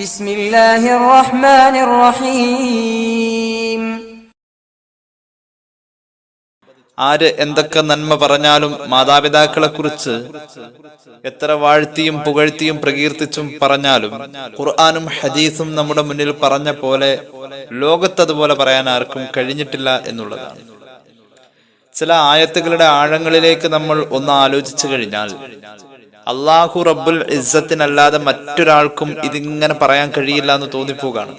ബിസ്മില്ലാഹിർ റഹ്മാനിർ റഹീം. ആര് എന്തൊക്കെ നന്മ പറഞ്ഞാലും മാതാപിതാക്കളെ കുറിച്ച് എത്ര വാഴ്ത്തിയും പുകഴ്ത്തിയും പ്രകീർത്തിച്ചും പറഞ്ഞാലും ഖുർആനും ഹദീസും നമ്മുടെ മുന്നിൽ പറഞ്ഞ പോലെ ലോകത്തതുപോലെ പറയാൻ ആർക്കും കഴിഞ്ഞിട്ടില്ല എന്നുള്ളതാണ്. ചില ആയത്തുകളുടെ ആഴങ്ങളിലേക്ക് നമ്മൾ ഒന്ന് ആലോചിച്ചു കഴിഞ്ഞാൽ അല്ലാഹു റബ്ബുൽ ഇസ്സത്തിനല്ലാതെ മറ്റൊരാൾക്കും ഇതിങ്ങനെ പറയാൻ കഴിയില്ല എന്ന് തോന്നിപ്പോകാണ്.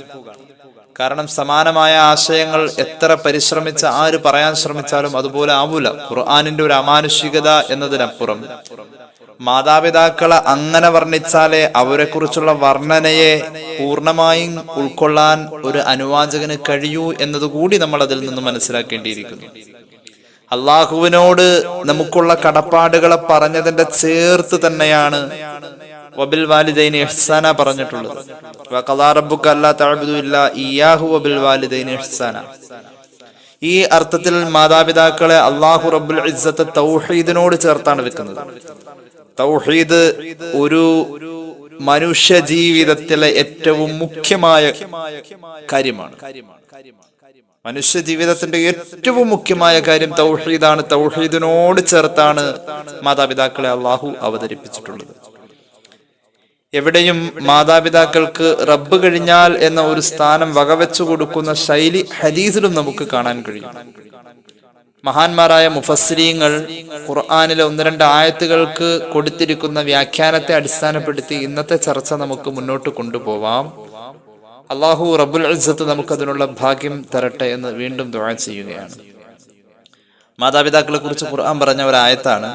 കാരണം സമാനമായ ആശയങ്ങൾ എത്ര പരിശ്രമിച്ച ആര് പറയാൻ ശ്രമിച്ചാലും അതുപോലെ ആവൂല. ഖുർആനിന്റെ ഒരു അമാനുഷികത എന്നതിനപ്പുറം മാതാപിതാക്കളെ അങ്ങനെ വർണ്ണിച്ചാലേ അവരെ കുറിച്ചുള്ള വർണ്ണനയെ പൂർണ്ണമായും ഉൾക്കൊള്ളാൻ ഒരു അനുവാചകന് കഴിയൂ എന്നതുകൂടി നമ്മൾ അതിൽ നിന്ന് മനസ്സിലാക്കേണ്ടിയിരിക്കുന്നു. അള്ളാഹുവിനോട് നമുക്കുള്ള കടപ്പാടുകളെ പറഞ്ഞതിന്റെ ചേർത്ത് തന്നെയാണ് വബിൽ വാലിദൈനി ഇഹ്സാന പറഞ്ഞിട്ടുള്ളത്. വഖദാ റബ്ബുക അല്ലാ തഅബ്ദു ഇല്ലാ ഇയ്യാഹു വബിൽ വാലിദൈനി ഇഹ്സാന. ഈ അർത്ഥത്തിൽ മാതാപിതാക്കളെ അല്ലാഹു റബ്ബുൽ ഇസ്സത്ത് തൗഹീദിനോട് ചേർത്താണ് വെക്കുന്നത്. തൗഹീദ് ഒരു മനുഷ്യ ജീവിതത്തിലെ ഏറ്റവും മുഖ്യമായ കാര്യമാണ്. മനുഷ്യ ജീവിതത്തിന്റെ ഏറ്റവും മുഖ്യമായ കാര്യം തൗഹീദാണ്. തൗഹീദിനോട് ചേർത്താണ് മാതാപിതാക്കളെ അള്ളാഹു അവതരിപ്പിച്ചിട്ടുള്ളത്. എവിടെയും മാതാപിതാക്കൾക്ക് റബ്ബ് കഴിഞ്ഞാൽ എന്ന ഒരു സ്ഥാനം വകവെച്ചു കൊടുക്കുന്ന ശൈലി ഹദീസിലും നമുക്ക് കാണാൻ കഴിയും. മഹാന്മാരായ മുഫസ്സിരീങ്ങൾ ഖുർആനിലെ ഒന്ന് രണ്ട് ആയത്തുകൾക്ക് കൊടുത്തിരിക്കുന്ന വ്യാഖ്യാനത്തെ അടിസ്ഥാനപ്പെടുത്തി ഇന്നത്തെ ചർച്ച നമുക്ക് മുന്നോട്ട് കൊണ്ടുപോവാം. അല്ലാഹു റബ്ബുൽ ഇസ്സത്ത് നമുക്കതിനുള്ള ഭാഗ്യം തരട്ടെ എന്ന് വീണ്ടും ദുആ ചെയ്യുകയാണ്. മാതാപിതാക്കളെ കുറിച്ച് ഖുർആൻ പറഞ്ഞ ഒരു ആയത്താണ്.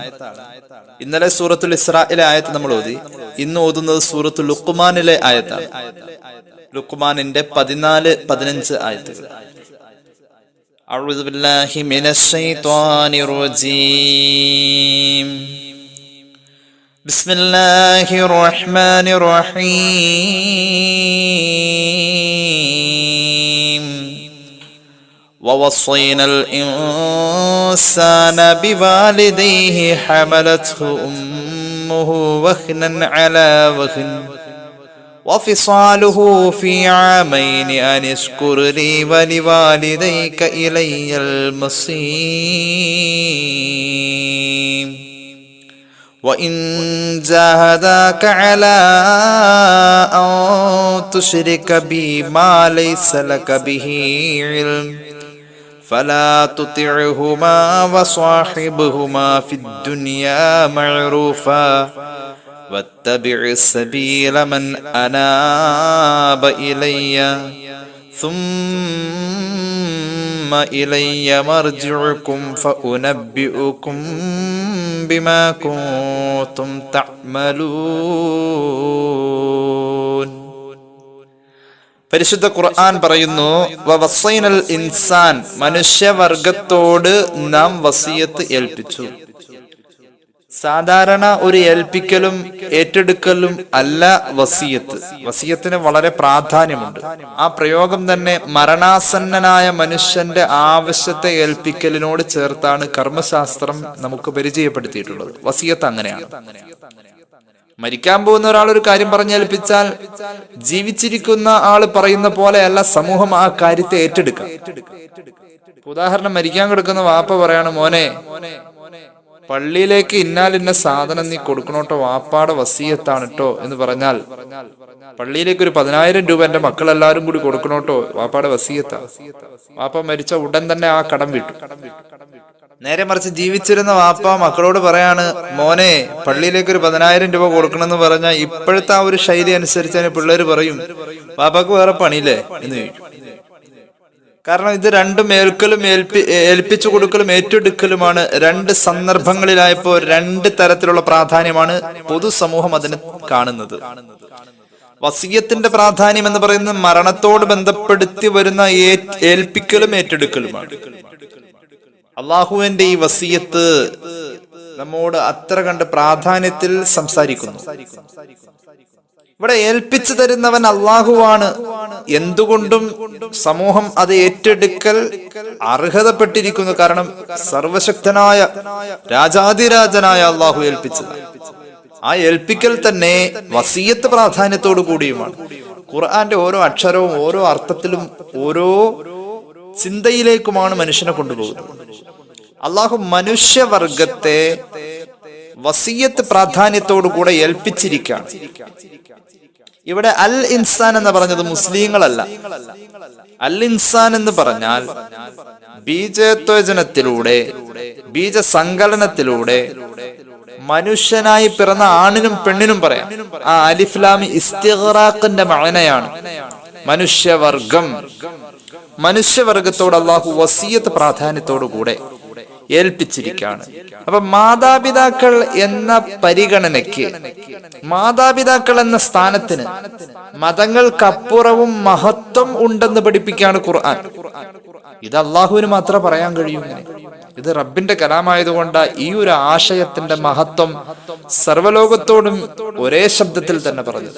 ഇന്നലെ സൂറത്തുൽ ഇസ്രായിലെ ആയത്ത് നമ്മൾ ഓതി. ഇന്ന് ഓതുന്നത് സൂറത്തുൽ ലുഖ്മാനിലെ ആയത്താണ്. ലുഖ്മാനിന്റെ 14-15 ആയത്തുകൾ. അഊദു ബില്ലാഹി മിനശ് ശൈത്വാനിർ റജീം. ബിസ്മില്ലാഹിർ റഹ്മാനിർ റഹീം. ووصينا الإنسان بوالديه حملته أمه وهنا على وهن وفصاله في عامين أن اشكر لي ولوالديك إلي المصير وإن جاهداك على أن تشرك بي ما ليس لك به علم فلا تطعهما وصاحبهما في الدنيا معروفا واتبع سبيل من أناب إلي ثم إلي مرجعكم فأنبئكم بما كنتم تعملون. പരിശുദ്ധ ഖുർആൻ പറയുന്നു, വവസ്സൈനൽ ഇൻസാൻ, മനുഷ്യവർഗത്തോട് നാം വസിയത്ത് ഏൽപ്പിച്ചു. സാധാരണ ഒരു ഏൽപ്പിക്കലും ഏറ്റെടുക്കലും അല്ല വസിയത്ത്. വസിയത്തിന് വളരെ പ്രാധാന്യമുണ്ട്. ആ പ്രയോഗം തന്നെ മരണാസന്നനായ മനുഷ്യന്റെ ആവശ്യത്തെ ഏൽപ്പിക്കലിനോട് ചേർത്താണ് കർമ്മശാസ്ത്രം നമുക്ക് പരിചയപ്പെടുത്തിയിട്ടുള്ളത്. വസിയത്ത് അങ്ങനെയാണ്. മരിക്കാൻ പോകുന്ന ഒരാൾ ഒരു കാര്യം പറഞ്ഞേൽപ്പിച്ചാൽ ജീവിച്ചിരിക്കുന്ന ആള് പറയുന്ന പോലെയല്ല സമൂഹം ആ കാര്യത്തെ ഏറ്റെടുക്കാം. ഉദാഹരണം, മരിക്കാൻ കിടക്കുന്ന വാപ്പ പറയാണ്, മോനെ പള്ളിയിലേക്ക് ഇന്നാലിന്ന സാധനം നീ കൊടുക്കണോട്ടോ, വാപ്പാടെ വസിയത്താണ് കേട്ടോ എന്ന് പറഞ്ഞാൽ പള്ളിയിലേക്ക് ഒരു 10,000 രൂപ എന്റെ മക്കളെല്ലാരും കൂടി കൊടുക്കണോട്ടോ, വാപ്പാടെ വസിയത്താ. വാപ്പ മരിച്ച ഉടൻ തന്നെ ആ കടം വിട്ടു. നേരെ മറിച്ച് ജീവിച്ചിരുന്ന വാപ്പ മക്കളോട് പറയാണ്, മോനെ പള്ളിയിലേക്ക് ഒരു 10,000 രൂപ കൊടുക്കണമെന്ന് പറഞ്ഞാൽ ഇപ്പോഴത്തെ ആ ഒരു ശൈലി അനുസരിച്ച് പിള്ളേര് പറയും, വാപ്പാക്ക് വേറെ പണിയില്ലേ എന്ന് ചോദിക്കും. കാരണം ഇത് രണ്ടും ഏൽപ്പിച്ചു കൊടുക്കലും ഏറ്റെടുക്കലുമാണ്. രണ്ട് സന്ദർഭങ്ങളിലായപ്പോ രണ്ട് തരത്തിലുള്ള പ്രാധാന്യമാണ് പൊതുസമൂഹം അതിന് കാണുന്നത്. വസിയത്തിന്റെ പ്രാധാന്യം എന്ന് പറയുന്നത് മരണത്തോട് ബന്ധപ്പെടുത്തി വരുന്ന ഏൽപ്പിക്കലും ഏറ്റെടുക്കലുമാണ്. അള്ളാഹുവിന്റെ ഈ വസിയത്ത് നമ്മോട് അത്ര കണ്ട് പ്രാധാന്യത്തിൽ സംസാരിക്കുന്നു. ഇവിടെ ഏൽപ്പിച്ചു തരുന്നവൻ അള്ളാഹുവാണ്. എന്തുകൊണ്ടും സമൂഹം അത് ഏറ്റെടുക്കൽ അർഹതപ്പെട്ടിരിക്കുന്നു. കാരണം സർവശക്തനായ രാജാതിരാജനായ അള്ളാഹു ഏൽപ്പിച്ചത്. ആ ഏൽപ്പിക്കൽ തന്നെ വസിയത്ത് പ്രാധാന്യത്തോടു കൂടിയുമാണ്. ഖുർആന്റെ ഓരോ അക്ഷരവും ഓരോ അർത്ഥത്തിലും ഓരോ ചിന്തയിലേക്കുമാണ് മനുഷ്യനെ കൊണ്ടുപോകുന്നത്. അള്ളാഹു മനുഷ്യവർഗത്തെ വസിയത്ത് പ്രാധാന്യത്തോടു കൂടെ ഏൽപ്പിച്ചിരിക്കുകയാണ്. ഇവിടെ അൽ ഇൻസാൻ എന്ന് പറഞ്ഞത് മുസ്ലിങ്ങളല്ല. അൽ ഇൻസാൻ എന്ന് പറഞ്ഞാൽ ബീജത്വജനത്തിലൂടെ ബീജസങ്കലനത്തിലൂടെ മനുഷ്യനായി പിറന്ന ആണിനും പെണ്ണിനും പറയാം. ആ അലിഫ് ലാം ഇസ്തിഗ്റാഖിന്റെ മഅനയാണ് മനുഷ്യവർഗം. മനുഷ്യവർഗത്തോട് അള്ളാഹു വസിയത്ത് പ്രാധാന്യത്തോടു കൂടെ ഏൽപ്പിച്ചിരിക്കുകയാണ്. അപ്പൊ മാതാപിതാക്കൾ എന്ന പരിഗണനയ്ക്ക്, മാതാപിതാക്കൾ എന്ന സ്ഥാനത്തിന് മതങ്ങൾക്കപ്പുറവും മഹത്വം ഉണ്ടെന്ന് പഠിപ്പിക്കുകയാണ് ഖുർആൻ. ഇത് അള്ളാഹുവിന് മാത്രമേ പറയാൻ കഴിയൂ. ഇത് റബ്ബിന്റെ കലാമായതുകൊണ്ട് ഈ ഒരു ആശയത്തിന്റെ മഹത്വം സർവ്വലോകത്തോടും ഒരേ ശബ്ദത്തിൽ തന്നെ പറഞ്ഞു.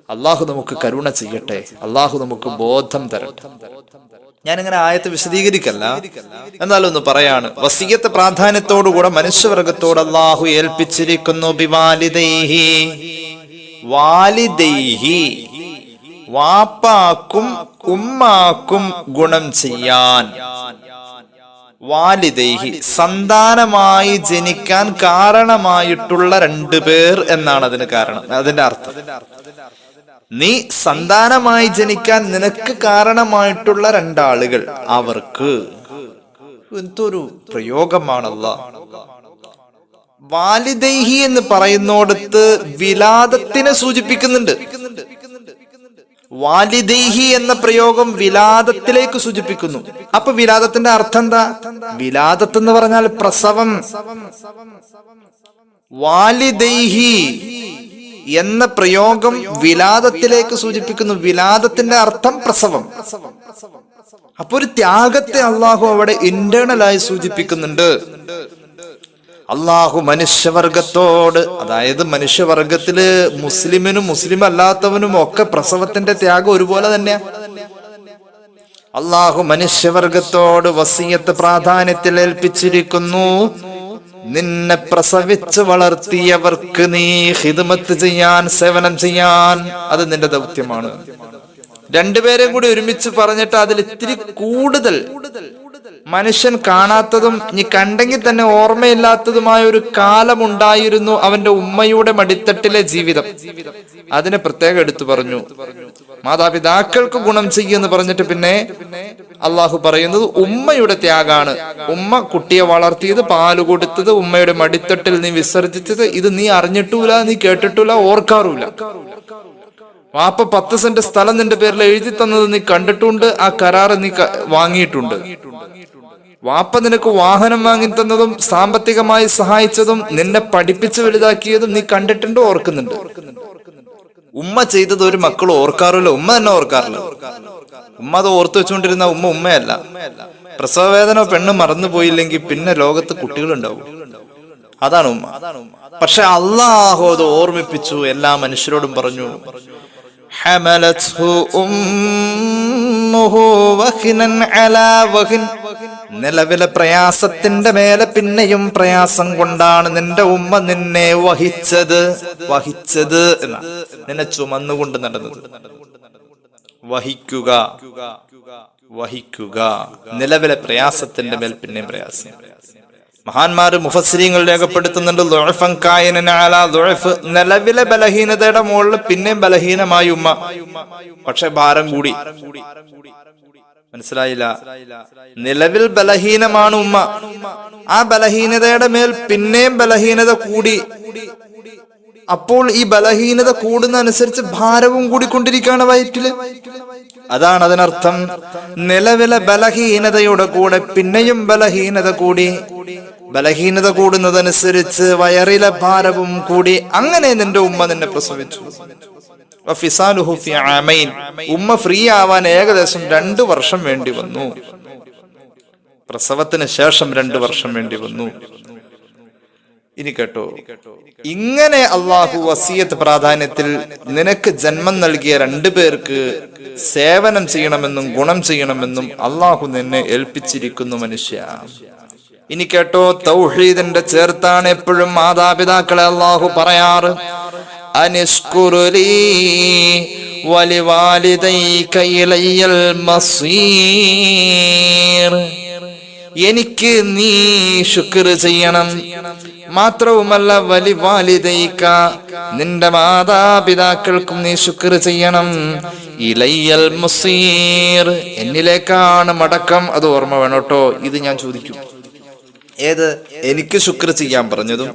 അള്ളാഹു നമുക്ക് കരുണ ചെയ്യട്ടെ, അള്ളാഹു നമുക്ക് ബോധം തരട്ടെ. ഞാനിങ്ങനെ ആയത്ത് വിശദീകരിക്കല്ല, എന്നാലും ഒന്ന് പറയാണ്. വസിയത്ത് പ്രാധാന്യത്തോടുകൂടെ മനുഷ്യവർഗത്തോട് അള്ളാഹു ഏൽപ്പിച്ചിരിക്കുന്നു. ബിവാലിദൈഹി, വാലിദൈഹി, വാപ്പാക്കും ഉമ്മാക്കും ഗുണം ചെയ്യാൻ. വാലിദൈഹി, സന്താനമായി ജനിക്കാൻ കാരണമായിട്ടുള്ള രണ്ടുപേർ എന്നാണ് അതിന് കാരണം, അതിന്റെ അർത്ഥം. നീ സന്താനമായി ജനിക്കാൻ നിനക്ക് കാരണമായിട്ടുള്ള രണ്ടാളുകൾ, അവർക്ക്. എന്തൊരു പ്രയോഗമാണല്ല. വാലിദൈഹി എന്ന് പറയുന്നോടത്ത് വിലാദത്തിനെ സൂചിപ്പിക്കുന്നുണ്ട്. വാലിദൈഹി എന്ന പ്രയോഗം വിലാദത്തിലേക്ക് സൂചിപ്പിക്കുന്നു. അപ്പൊ വിലാദത്തിന്റെ അർത്ഥം എന്താ? വിലാദത്ത് എന്ന് പറഞ്ഞാൽ പ്രസവം. വാലിദൈഹി എന്ന പ്രയോഗം വിലാദത്തിലേക്ക് സൂചിപ്പിക്കുന്നു. വിലാദത്തിന്റെ അർത്ഥം പ്രസവം. അപ്പൊ ഒരു ത്യാഗത്തെ അള്ളാഹു അവിടെ ഇന്റേണലായി സൂചിപ്പിക്കുന്നുണ്ട്. അള്ളാഹു മനുഷ്യവർഗത്തോട്, അതായത് മനുഷ്യവർഗത്തില് മുസ്ലിമിനും മുസ്ലിം അല്ലാത്തവനും ഒക്കെ പ്രസവത്തിന്റെ ത്യാഗം ഒരുപോലെ തന്നെയാ. അള്ളാഹു മനുഷ്യവർഗത്തോട് വസിയത്ത് പ്രാധാന്യത്തിൽ ഏൽപ്പിച്ചിരിക്കുന്നു. നിന്നെ പ്രസവിച്ച് വളർത്തിയവർക്ക് നീ ഖിദ്മത്ത് ചെയ്യാൻ, സേവനം ചെയ്യാൻ, അത് നിന്റെ ദൗത്യമാണ്. രണ്ടുപേരെയും കൂടി ഒരുമിച്ച് പറഞ്ഞിട്ട് അതിൽ ഇത്തിരി കൂടുതൽ മനുഷ്യൻ കാണാത്തതും നീ കണ്ടെങ്കിൽ തന്നെ ഓർമ്മയില്ലാത്തതുമായ ഒരു കാലമുണ്ടായിരുന്നു അവന്റെ ഉമ്മയുടെ മടിത്തട്ടിലെ ജീവിതം. അതിനെ പ്രത്യേകം എടുത്തു പറഞ്ഞു. മാതാപിതാക്കൾക്ക് ഗുണം ചെയ്യുമെന്ന് പറഞ്ഞിട്ട് പിന്നെ അള്ളാഹു പറയുന്നത് ഉമ്മയുടെ ത്യാഗാണ്. ഉമ്മ കുട്ടിയെ വളർത്തിയത്, പാല് കൊടുത്തത്, ഉമ്മയുടെ മടിത്തട്ടിൽ നീ വിസർജിച്ചത്, ഇത് നീ അറിഞ്ഞിട്ടൂല, നീ കേട്ടിട്ടൂല, ഓർക്കാറൂല. വാപ്പ 10 സെന്റ് സ്ഥലം നിന്റെ പേരിൽ എഴുതി തന്നത് നീ കണ്ടിട്ടുണ്ട്, ആ കരാറ് നീ വാങ്ങിയിട്ടുണ്ട്. വാപ്പ നിനക്ക് വാഹനം വാങ്ങി തന്നതും സാമ്പത്തികമായി സഹായിച്ചതും നിന്നെ പഠിപ്പിച്ച് വലുതാക്കിയതും നീ കണ്ടിട്ടുണ്ട്, ഓർക്കുന്നുണ്ട്. ഉമ്മ ചെയ്തത് ഒരു മക്കൾ ഓർക്കാറില്ല, ഉമ്മ തന്നെ ഓർക്കാറില്ല. ഉമ്മ അത് ഓർത്തു വെച്ചുകൊണ്ടിരുന്ന ഉമ്മയല്ല. പ്രസവവേദന പെണ്ണ് മറന്നുപോയില്ലെങ്കിൽ പിന്നെ ലോകത്ത് കുട്ടികളുണ്ടാവും. അതാണ് ഉമ്മ. പക്ഷെ അള്ളാഹു അത് ഓർമ്മിപ്പിച്ചു, എല്ലാ മനുഷ്യരോടും പറഞ്ഞു. നിലവിലെ പ്രയാസത്തിന്റെ മേലെ പിന്നെയും പ്രയാസം കൊണ്ടാണ് നിന്റെ ഉമ്മ നിന്നെ വഹിച്ചത് എന്ന നിന്നെ ചുമന്നുകൊണ്ട് നടന്നത്. വഹിക്കുക നിലവിലെ പ്രയാസത്തിന്റെ മേൽ പിന്നെയും പ്രയാസം. മഹാന്മാര് മുഫസ്സിരീങ്ങൾ രേഖപ്പെടുത്തുന്നുണ്ട്, നിലവിലെ ബലഹീനതയുടെ മുകളിൽ പിന്നെയും ബലഹീനമായി ഉമ്മ, പക്ഷെ ഭാരം കൂടി. മനസ്സിലായില്ല? നിലവിൽ ബലഹീനമാണ് ഉമ്മ, ആ ബലഹീനതയുടെ മേൽ പിന്നെയും ബലഹീനത കൂടി. അപ്പോൾ ഈ ബലഹീനത കൂടുന്ന അനുസരിച്ച് ഭാരവും കൂടിക്കൊണ്ടിരിക്കുകയാണ് വയറ്റില്. അതാണ് അതിനർത്ഥം. നിലവിലെ ബലഹീനതയുടെ കൂടെ പിന്നെയും ബലഹീനത കൂടി. ബലഹീനത കൂടുന്നതനുസരിച്ച് വയറിലെ ഭാരവും കൂടി. അങ്ങനെ നിന്റെ ഉമ്മ നിന്നെ പ്രസവിച്ചു. ഉമ്മ ഫ്രീ ആവാൻ ഏകദേശം 2 വർഷം വേണ്ടി വന്നു. പ്രസവത്തിന് ശേഷം 2 വർഷം വേണ്ടി വന്നു. ഇനി കേട്ടോ, ഇങ്ങനെ അള്ളാഹു വസിയത്ത് പ്രാധാന്യത്തിൽ നിനക്ക് ജന്മം നൽകിയ 2 പേർക്ക് സേവനം ചെയ്യണമെന്നും ഗുണം ചെയ്യണമെന്നും അള്ളാഹു നിന്നെ ഏൽപ്പിച്ചിരിക്കുന്നു മനുഷ്യ. ഇനി കേട്ടോ, തൗഹീദിന്റെ ചേർത്താണ് എപ്പോഴും മാതാപിതാക്കളെ അള്ളാഹു പറയാറ്. അനിഷ്കുറുലീ വലിവാലിദൈക ഇലയ്യൽ മസീർ. എനിക്ക് നീ ശുക്ർ ചെയ്യണം. മാത്രവുമല്ല വലിവാലിദൈക, നിന്റെ മാതാപിതാക്കൾക്കും നീ ശുക്ർ ചെയ്യണം. ഇലയ്യൽ മസീർ, എന്നിലേക്കാണ് മടക്കം. അത് ഓർമ്മ വേണം കേട്ടോ. ഇത് ഞാൻ ചോദിക്കും. ഏത്? എനിക്ക് ശുക്ർ ചെയ്യാൻ പറഞ്ഞതും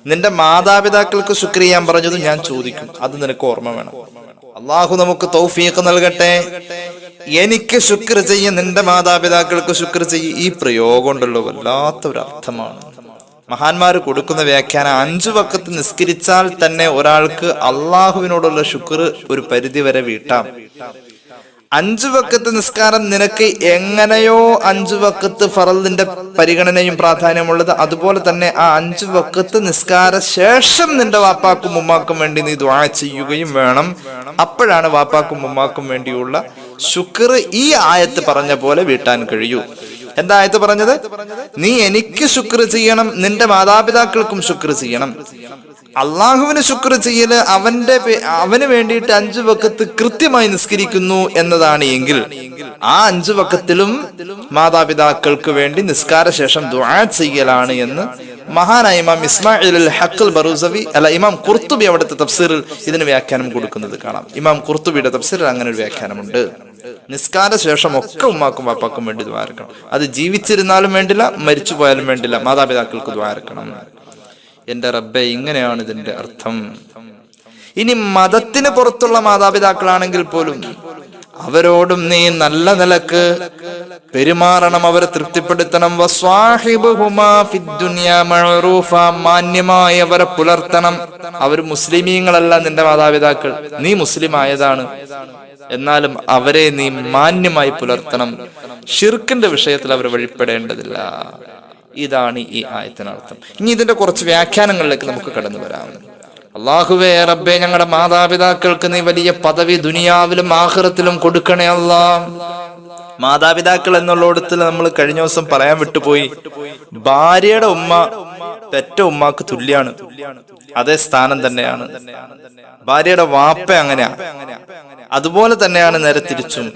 നിന്റെ മാതാപിതാക്കൾക്ക് ശുക്ർ ചെയ്യാൻ പറഞ്ഞതും ഞാൻ ചോദിക്കും. അത് നിനക്ക് ഓർമ്മ വേണം. അള്ളാഹു നമുക്ക് തൗഫീഖ് നൽകട്ടെ. എനിക്ക് ശുക്ർ ചെയ്യ, നിന്റെ മാതാപിതാക്കൾക്ക് ശുക്ർ ചെയ്യ. ഈ പ്രയോഗം ഉണ്ടല്ലോ, വല്ലാത്തൊരർത്ഥമാണ്. മഹാന്മാര് കൊടുക്കുന്ന വ്യാഖ്യാനം 5 വഖത്ത് നിസ്കരിച്ചാൽ തന്നെ ഒരാൾക്ക് അള്ളാഹുവിനോടുള്ള ശുക്ർ ഒരു പരിധി വരെ വീട്ടാം. 5 വഖത്ത് നിസ്കാരം നിനക്ക് എങ്ങനെയോ 5 വഖത്ത് ഫറളിന്റെ പരിഗണനയും പ്രാധാന്യമുള്ളത്, അതുപോലെ തന്നെ ആ 5 വഖത്ത് നിസ്കാര ശേഷം നിന്റെ വാപ്പാക്കും ഉമ്മാക്കും വേണ്ടി നീ ദുആ ചെയ്യുകയും വേണം. അപ്പോഴാണ് വാപ്പാക്കും ഉമ്മാക്കും വേണ്ടിയുള്ള ശുക്ർ ഈ ആയത്ത് പറഞ്ഞ പോലെ വീട്ടാൻ കഴിയൂ. എന്താ ആയത്ത് പറഞ്ഞത്? നീ എനിക്ക് ശുക്ർ ചെയ്യണം, നിന്റെ മാതാപിതാക്കൾക്കും ശുക്ർ ചെയ്യണം. അള്ളാഹുവിന് ശുക്ർ ചെയ്യല് അവന് വേണ്ടിയിട്ട് 5 വഖത്ത് കൃത്യമായി നിസ്കരിക്കുന്നു എന്നതാണ് എങ്കിൽ ആ 5 വഖത്തിലും മാതാപിതാക്കൾക്ക് വേണ്ടി നിസ്കാര ശേഷം ദുആ ചെയ്യലാണ് എന്ന് മഹാനായ ഇമാം ഇസ്മാഇൽ അൽ ഹഖ് ബറൂസവി ഇമാം ഖുർത്തുബി അവിടുത്തെ തഫ്സീറിൽ ഇതിന് വ്യാഖ്യാനം കൊടുക്കുന്നത് കാണാം. ഇമാം ഖുർത്തുബിയുടെ തഫ്സീറിൽ അങ്ങനെ ഒരു വ്യാഖ്യാനമുണ്ട്. നിസ്കാര ശേഷം ഒക്കെ ഉമ്മാക്കും വാപ്പാക്കും വേണ്ടി ദുആ ഇറക്കണം. അത് ജീവിച്ചിരുന്നാലും വേണ്ടില്ല, മരിച്ചു പോയാലും വേണ്ടില്ല, മാതാപിതാക്കൾക്ക് ദുആ ഇറക്കണം. എന്റെ റബ്ബേ, ഇങ്ങനെയാണ് ഇതിന്റെ അർത്ഥം. ഇനി മതത്തിന് പുറത്തുള്ള മാതാപിതാക്കളാണെങ്കിൽ പോലും അവരോടും നീ നല്ല നിലക്ക് പെരുമാറണം, അവരെ തൃപ്തിപ്പെടുത്തണം. വസ്വാഹിബുഹുമാ ഫിദ്ദുനിയാ മഅറൂഫ, മാന്യമായി അവരെ പുലർത്തണം. അവർ മുസ്ലിമീങ്ങളല്ല നിന്റെ മാതാപിതാക്കൾ, നീ മുസ്ലിം ആയതാണ്, എന്നാലും അവരെ നീ മാന്യമായി പുലർത്തണം. ഷിർക്കിന്റെ വിഷയത്തിൽ അവർ വഴിപ്പെടേണ്ടതില്ല. ഇതാണ് ഈ ആയത്തിനർത്ഥം. ഇനി ഇതിന്റെ കുറച്ച് വ്യാഖ്യാനങ്ങളിലേക്ക് നമുക്ക് കടന്നു വരാം. അല്ലാഹുവേ റബ്ബേ, ഞങ്ങളുടെ മാതാപിതാക്കൾക്ക് നീ വലിയ പദവി ദുനിയാവിലും ആഖിറത്തിലും കൊടുക്കണേ അല്ലാ. മാതാപിതാക്കൾ എന്നുള്ളിടത്ത് നമ്മൾ കഴിഞ്ഞ ദിവസം പറയാൻ വിട്ടുപോയി, ഭാര്യയുടെ ഉമ്മ പെറ്റ ഉമ്മാക്ക് തുല്യാണ്, അതേ സ്ഥാനം തന്നെയാണ്. ഭാര്യയുടെ വാപ്പ അങ്ങനെയാ, അതുപോലെ തന്നെയാണ് നേരെ തിരിച്ചും.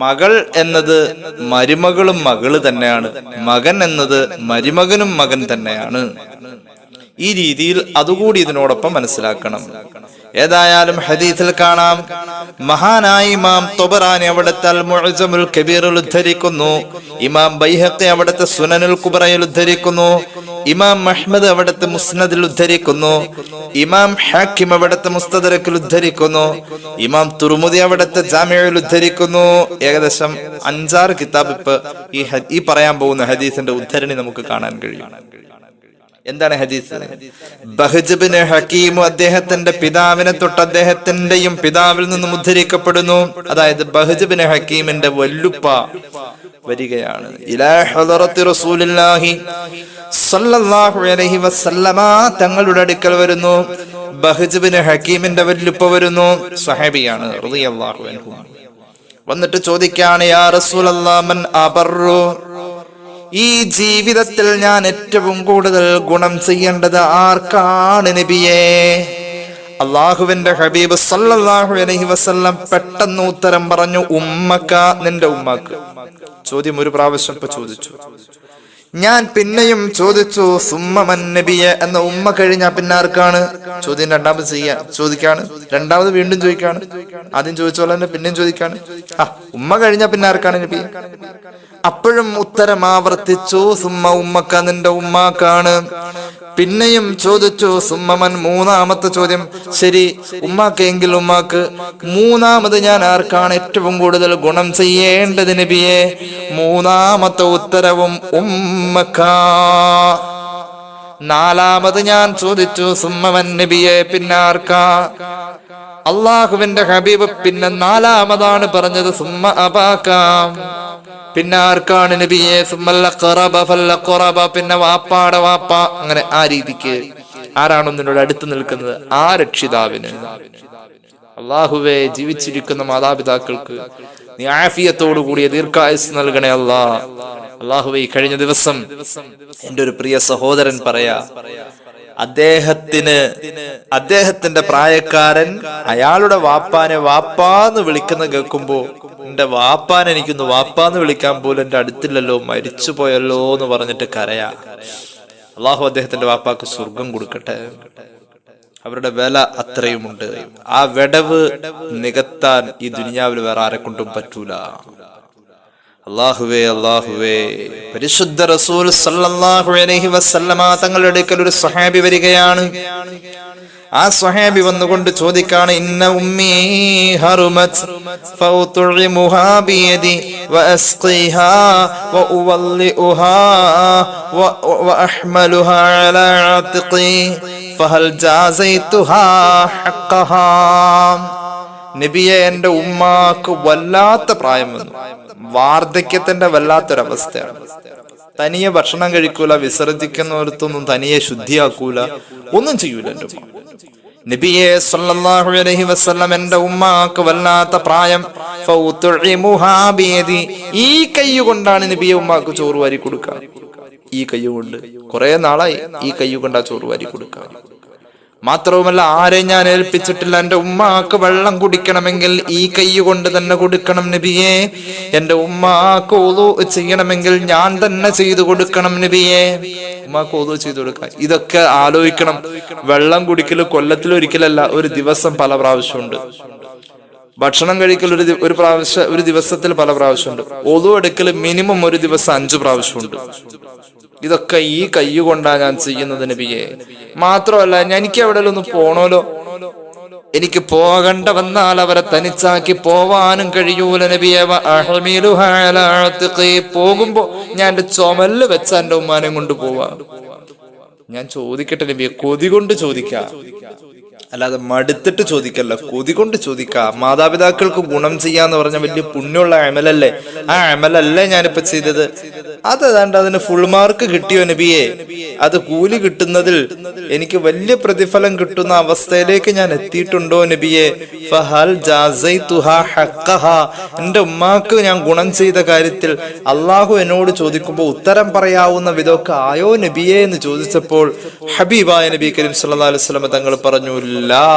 മകൾ എന്നത് മരുമകളും മകള് തന്നെയാണ്, മകൻ എന്നത് മരുമകനും മകൻ തന്നെയാണ്. ഈ രീതിയിൽ അതുകൂടി ഇതിനോടൊപ്പം മനസ്സിലാക്കണം. ഏതായാലും ഹദീസിൽ കാണാം, മഹാനായ ഇമാം തൊബറാനി അവിടുത്തെ അൽ മുഅ്ജമുൽ കബീറിൽ ഉദ്ധരിക്കുന്നു, ഇമാം ബൈഹഖി അവിടുത്തെ സുനനുൽ കുബ്രയിൽ ഉദ്ധരിക്കുന്നു, ഇമാം അഹ്മദ് അവിടുത്തെ മുസ്നദിൽ ഉദ്ധരിക്കുന്നു, ഇമാം ഹാക്കിം അവിടുത്തെ മുസ്തദറക്കിൽ ഉദ്ധരിക്കുന്നു, ഇമാം തുർമുദി അവിടുത്തെ ജാമിഉൽ ഉദ്ധരിക്കുന്നു. ഏകദേശം 5-6 കിതാബ് ഇപ്പൊ ഈ പറയാൻ പോകുന്ന ഹദീസിന്റെ ഉദ്ധരണി നമുക്ക് കാണാൻ കഴിയും. എന്താണ് ഹദീസ്? ബഹ്ജ് ബിൻ ഹകീം അദ്ദേഹത്തിന്റെ പിതാവിനെ തൊട്ട് അദ്ദേഹത്തിന്റെയും പിതാവിൽ നിന്നും ഉദ്ധരിക്കപ്പെടുന്നു. അതായത് ബഹ്ജ് ബിൻ ഹകീമിന്റെ വല്ലുപ്പ വരികയാണ്, ഇലാ ഹളറത്തി റസൂലുള്ളാഹി സ്വല്ലല്ലാഹു അലൈഹി വസല്ലമ തങ്ങളുടെ അടുക്കൽ വരുന്നു. ബഹ്ജ് ബിൻ ഹകീമിന്റെ വല്ലുപ്പ വരുന്നു, സ്വഹാബിയാണ് റളിയല്ലാഹു അൻഹു. വന്നിട്ട് ചോദിക്കാണ്, യാ റസൂലല്ലാഹ് മൻ അബറു, ഈ ജീവിതത്തിൽ ഞാൻ ഏറ്റവും കൂടുതൽ ഗുണം ചെയ്യേണ്ടത് ആർക്കാണ് നബിയേ? അള്ളാഹുവിന്റെ ഹബീബ് സല്ലല്ലാഹു അലൈഹി വസല്ലം പെട്ടെന്ന് ഉത്തരം പറഞ്ഞു, ഉമ്മക്ക, നിന്റെ ഉമ്മാക്ക്. ചോദ്യം ഒരു പ്രാവശ്യം ഇപ്പൊ ചോദിച്ചു. ഞാൻ പിന്നെയും ചോദിച്ചു, സുമ്മമൻ നബിയെ, എന്ന ഉമ്മ കഴിഞ്ഞാ പിന്നെ ആർക്കാണ്? ചോദ്യം രണ്ടാമത് ചോദിക്കാണ്, രണ്ടാമത് വീണ്ടും ചോദിക്കാണ്. ആദ്യം ചോദിച്ചോലെ തന്നെ പിന്നെയും ചോദിക്കാണ്, ഉമ്മ കഴിഞ്ഞാ പിന്നെ ആർക്കാണ് നബിയെ? അപ്പോഴും ഉത്തരം ആവർത്തിച്ചു, സുമ്മ ഉമ്മക്ക, നിന്റെ ഉമ്മാക്കാണ്. പിന്നെയും ചോദിച്ചു, സുമ്മമൻ, മൂന്നാമത്തെ ചോദ്യം. ശരി, ഉമ്മാക്കെങ്കിൽ ഉമ്മാക്ക്. മൂന്നാമത് ഞാൻ ആർക്കാണ് ഏറ്റവും കൂടുതൽ ഗുണം ചെയ്യേണ്ടത് നബിയെ? മൂന്നാമത്തെ ഉത്തരവും ഉമ്മക്ക. നാലാമത് ഞാൻ ചോദിച്ചു, സുമ്മമൻ നബിയെ, പിന്നെ ആർക്കാ? അള്ളാഹുവിന്റെ ഹബീബ് പിന്നെ നാലാമതാണ് പറഞ്ഞത്, സുമ്മ അബാക്ക, പിന്നെ ആർക്കാണ് നബിയെ? സുമ്മൽ ഖറബ ഫൽ ഖറബ, പിന്നെ വാപ്പാടെ വാപ്പ. അങ്ങനെ ആ രീതിക്ക് ആരാണോ നിന്നോട് അടുത്ത് നിൽക്കുന്നത് ആ രക്ഷിതാവിന്. അള്ളാഹുവേ, ജീവിച്ചിരിക്കുന്ന മാതാപിതാക്കൾക്ക് നീ ആഫിയത്തോടു കൂടിയ ദീർഘായുസ് നൽകണേ അല്ലാ. അള്ളാഹുവേ, കഴിഞ്ഞ ദിവസം എന്റെ ഒരു പ്രിയ സഹോദരൻ പറയാ, അദ്ദേഹത്തിന്റെ പ്രായക്കാരൻ അയാളുടെ വാപ്പാനെ വാപ്പാന്ന് വിളിക്കുന്ന കേൾക്കുമ്പോ എന്റെ വാപ്പാനെ എനിക്കൊന്ന് വാപ്പാന്ന് വിളിക്കാൻ പോലും എന്റെ അടുത്തില്ലല്ലോ, മരിച്ചു പോയല്ലോ എന്ന് പറഞ്ഞിട്ട് കരയാ. അള്ളാഹു അദ്ദേഹത്തിന്റെ വാപ്പാക്ക് സ്വർഗം കൊടുക്കട്ടെ. അവരുടെ വില അത്രയുമുണ്ട്. ആ വിടവ് നികത്താൻ ഈ ദുനിയാവിൽ വേറെ ആരെ കൊണ്ടും പറ്റൂല. അല്ലാഹുവേ അല്ലാഹുവേ, പരിശുദ്ധ റസൂൽ സല്ലല്ലാഹു അലൈഹി വസല്ലമ തങ്ങളുടെ അടുക്കൽ ഒരു സ്വഹാബി വരികയാണ്. ആ സ്വഹാബി വന്നുകൊണ്ട് ചോദിക്കാണ്, ഇന്ന ഉമ്മീ ഹറുമത് ഫൗതുഇമുഹാ ബിയദി വഅസ്ഖിഹാ വഉവല്ലിഉഹാ വഅഹ്മലുഹാ അലാ അത്ഖി ഫഹൽ ജാസൈതുഹാ ഹഖഹാ. നബിയെ, എന്റെ ഉമ്മാക്ക് വല്ലാത്ത പ്രായം വന്നു, വാർദ്ധക്യത്തിന്റെ വല്ലാത്തൊരവസ്ഥയാണ്. തനിയെ ഭക്ഷണം കഴിക്കൂല, വിസർജിക്കുന്നിടത്തൊന്നും തനിയെ ശുദ്ധിയാക്കൂല, ഒന്നും ചെയ്യൂല എന്റെ ഉമ്മ. നബിയെ സല്ലല്ലാഹു അലൈഹി വസല്ലം, എന്റെ ഉമ്മാക്ക് വല്ലാത്ത പ്രായം. ഫൗതുഇമുഹാ ബിയദി, ഈ കൈ കൊണ്ടാണ് നബിയെ ഉമ്മാക്ക് ചോറ് വാരി കൊടുക്കുക. ഈ കൈ കൊണ്ട് കുറെ നാളായി ഈ കൈ കൊണ്ടാ ചോറ് വാരി കൊടുക്കുക. മാത്രവുമല്ല, ആരെയും ഞാൻ ഏൽപ്പിച്ചിട്ടില്ല. എന്റെ ഉമ്മാക്ക് വെള്ളം കുടിക്കണമെങ്കിൽ ഈ കൈ കൊണ്ട് തന്നെ കൊടുക്കണം നബിയെ. എന്റെ ഉമ്മാക്ക് ഒളു ചെയ്യണമെങ്കിൽ ഞാൻ തന്നെ ചെയ്തു കൊടുക്കണം നബിയെ. ഉമ്മാക്ക് ഒളു ചെയ്തു കൊടുക്കാം. ഇതൊക്കെ ആലോചിക്കണം. വെള്ളം കുടിക്കല് കൊല്ലത്തിലൊരിക്കലല്ല, ഒരു ദിവസം പല പ്രാവശ്യമുണ്ട്. ഭക്ഷണം കഴിക്കൽ ഒരു ദിവസത്തിൽ പല പ്രാവശ്യമുണ്ട്. ഒളു എടുക്കൽ മിനിമം ഒരു ദിവസം 5 പ്രാവശ്യമുണ്ട്. ഇതൊക്കെ ഈ കൈ കൊണ്ടാ ഞാൻ ചെയ്യുന്നത് നബിയെ. മാത്രമല്ല, എനിക്ക് എവിടെയെങ്കിലും ഒന്ന് പോണോലോ, എനിക്ക് പോകണ്ട വന്നാൽ അവരെ തനിച്ചാക്കി പോവാനും കഴിയൂല നബിയെ. പോകുമ്പോ ഞാൻ എന്റെ ചുമല് വെച്ച എന്റെ ഉമ്മാനെ കൊണ്ട് പോവാ. ഞാൻ ചോദിക്കട്ടെ നബിയെ, കൊതി കൊണ്ട് ചോദിക്കാം, അല്ലാതെ മടുത്തിട്ട് ചോദിക്കല്ല, കൊതി കൊണ്ട് ചോദിക്കാം. മാതാപിതാക്കൾക്ക് ഗുണം ചെയ്യാന്ന് പറഞ്ഞ വലിയ പുണ്യമുള്ള അമലല്ലേ? ആ അമലല്ലേ ഞാനിപ്പോ ചെയ്തത്? അതേതാണ്ട് അതിന് ഫുൾ മാർക്ക് കിട്ടിയോ നബിയെ? അത് കൂലി കിട്ടുന്നതിൽ എനിക്ക് വലിയ പ്രതിഫലം കിട്ടുന്ന അവസ്ഥയിലേക്ക് ഞാൻ എത്തിയിട്ടുണ്ടോ നബിയെ? ഫഹൽ ജാസൈതുഹാ ഹഖഹാ, എന്റെ ഉമ്മാക്ക് ഞാൻ ഗുണം ചെയ്ത കാര്യത്തിൽ അള്ളാഹു എന്നോട് ചോദിക്കുമ്പോൾ ഉത്തരം പറയാവുന്ന വിധമൊക്കെ ആയോ നബിയെ എന്ന് ചോദിച്ചപ്പോൾ ഹബീബായ നബി കരീം സല്ലല്ലാഹു അലൈഹി വസല്ലം തങ്ങൾ പറഞ്ഞു, ലാ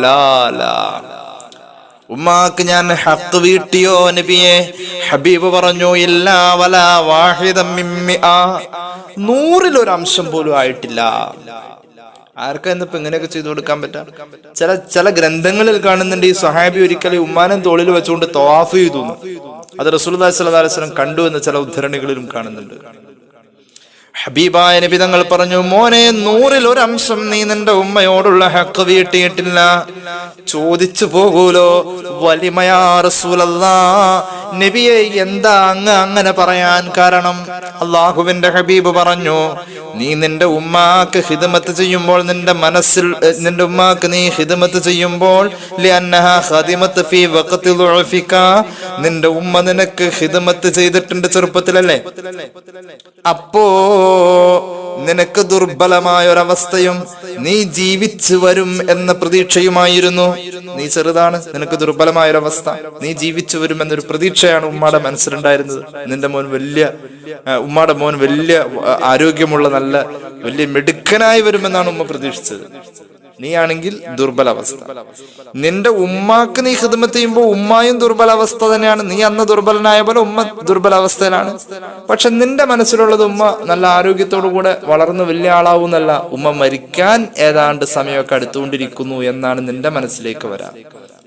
ലാ ലാ, ഉമ്മാക്ക് ഞാൻ ഹഖ് വീട്ടിയോ നബിയെ? ഹബീബ് പറഞ്ഞു, ഇല്ലാ വലാ വാഹിദം മിമ്മിആ, 100-ൽ 1 അംശം പോലും ആയിട്ടില്ല. ആർക്കാ ഇന്നിപ്പോ ഇങ്ങനെയൊക്കെ ചെയ്തു കൊടുക്കാൻ പറ്റാം? ചില ഗ്രന്ഥങ്ങളിൽ കാണുന്നുണ്ട്, ഈ സ്വഹാബി ഒരിക്കലും ഉമ്മാനെ തോളിൽ വെച്ചുകൊണ്ട് തവാഫ് ചെയ്തു. അത് റസൂലുള്ളാഹി സ്വല്ലല്ലാഹു അലൈഹി വസല്ലം കണ്ടു എന്ന് ചില ഉദ്ധരണികളിലും കാണുന്നുണ്ട്. ഹബീബായ നബി തങ്ങൾ പറഞ്ഞു, മോനെ, 100-ൽ 1 അംശം നീ നിന്റെ ഉമ്മയോടുള്ള ഹഖ് വീട്ടിയിട്ടില്ല. ചോദിച്ചു പോകൂലോ, വലിമയാ റസൂലല്ലാഹ്, നബിയെ എന്താ അങ്ങനെ പറയാൻ കാരണം? അള്ളാഹുവിന്റെ ഹബീബ് പറഞ്ഞു, നീ നിന്റെ ഉമ്മാക്ക് ഖിദ്മത്ത് ചെയ്യുമ്പോൾ നിന്റെ മനസ്സിൽ നിന്റെ ഉമ്മാക്ക് നീ ഖിദ്മത്ത് ചെയ്യുമ്പോൾ ലിഅന്നഹാ ഖദിമത്ത് ഫീ വഖതി ദുഅഫിക, നിന്റെ ഉമ്മ നിനക്ക് ഖിദ്മത്ത് ചെയ്തിട്ടുണ്ട് ചെറുപ്പത്തിലല്ലേ? അപ്പോ നിനക്ക് ദുർബലമായ ഒരവസ്ഥയും നീ ജീവിച്ചു വരും എന്ന പ്രതീക്ഷയുമായിരുന്നു. നീ ചെറുതാണ്, നിനക്ക് ദുർബലമായ ഒരവസ്ഥ, നീ ജീവിച്ചു വരും എന്നൊരു പ്രതീക്ഷയാണ് ഉമ്മയുടെ മനസ്സിലുണ്ടായിരുന്നത്. നിന്റെ മോൻ ഉമ്മയുടെ മോൻ വലിയ ആരോഗ്യമുള്ള നല്ല വലിയ മിടുക്കനായി വരുമെന്നാണ് ഉമ്മ പ്രതീക്ഷിച്ചത്. നീയാണെങ്കിൽ ദുർബലാവസ്ഥ. നിന്റെ ഉമ്മാക്ക് നീ ഖിദ്മത്ത് ചെയ്യുമ്പോൾ ഉമ്മായും ദുർബലാവസ്ഥ തന്നെയാണ്. നീ അന്ന് ദുർബലനായ പോലെ ഉമ്മ ദുർബലാവസ്ഥയിലാണ്. പക്ഷെ നിന്റെ മനസ്സിലുള്ളത് ഉമ്മ നല്ല ആരോഗ്യത്തോടു കൂടെ വളർന്ന് വലിയ ആളാവുന്നല്ല, ഉമ്മ മരിക്കാൻ ഏതാണ്ട് സമയമൊക്കെ അടുത്തുകൊണ്ടിരിക്കുന്നു എന്നാണ് നിന്റെ മനസ്സിലേക്ക് വരാം.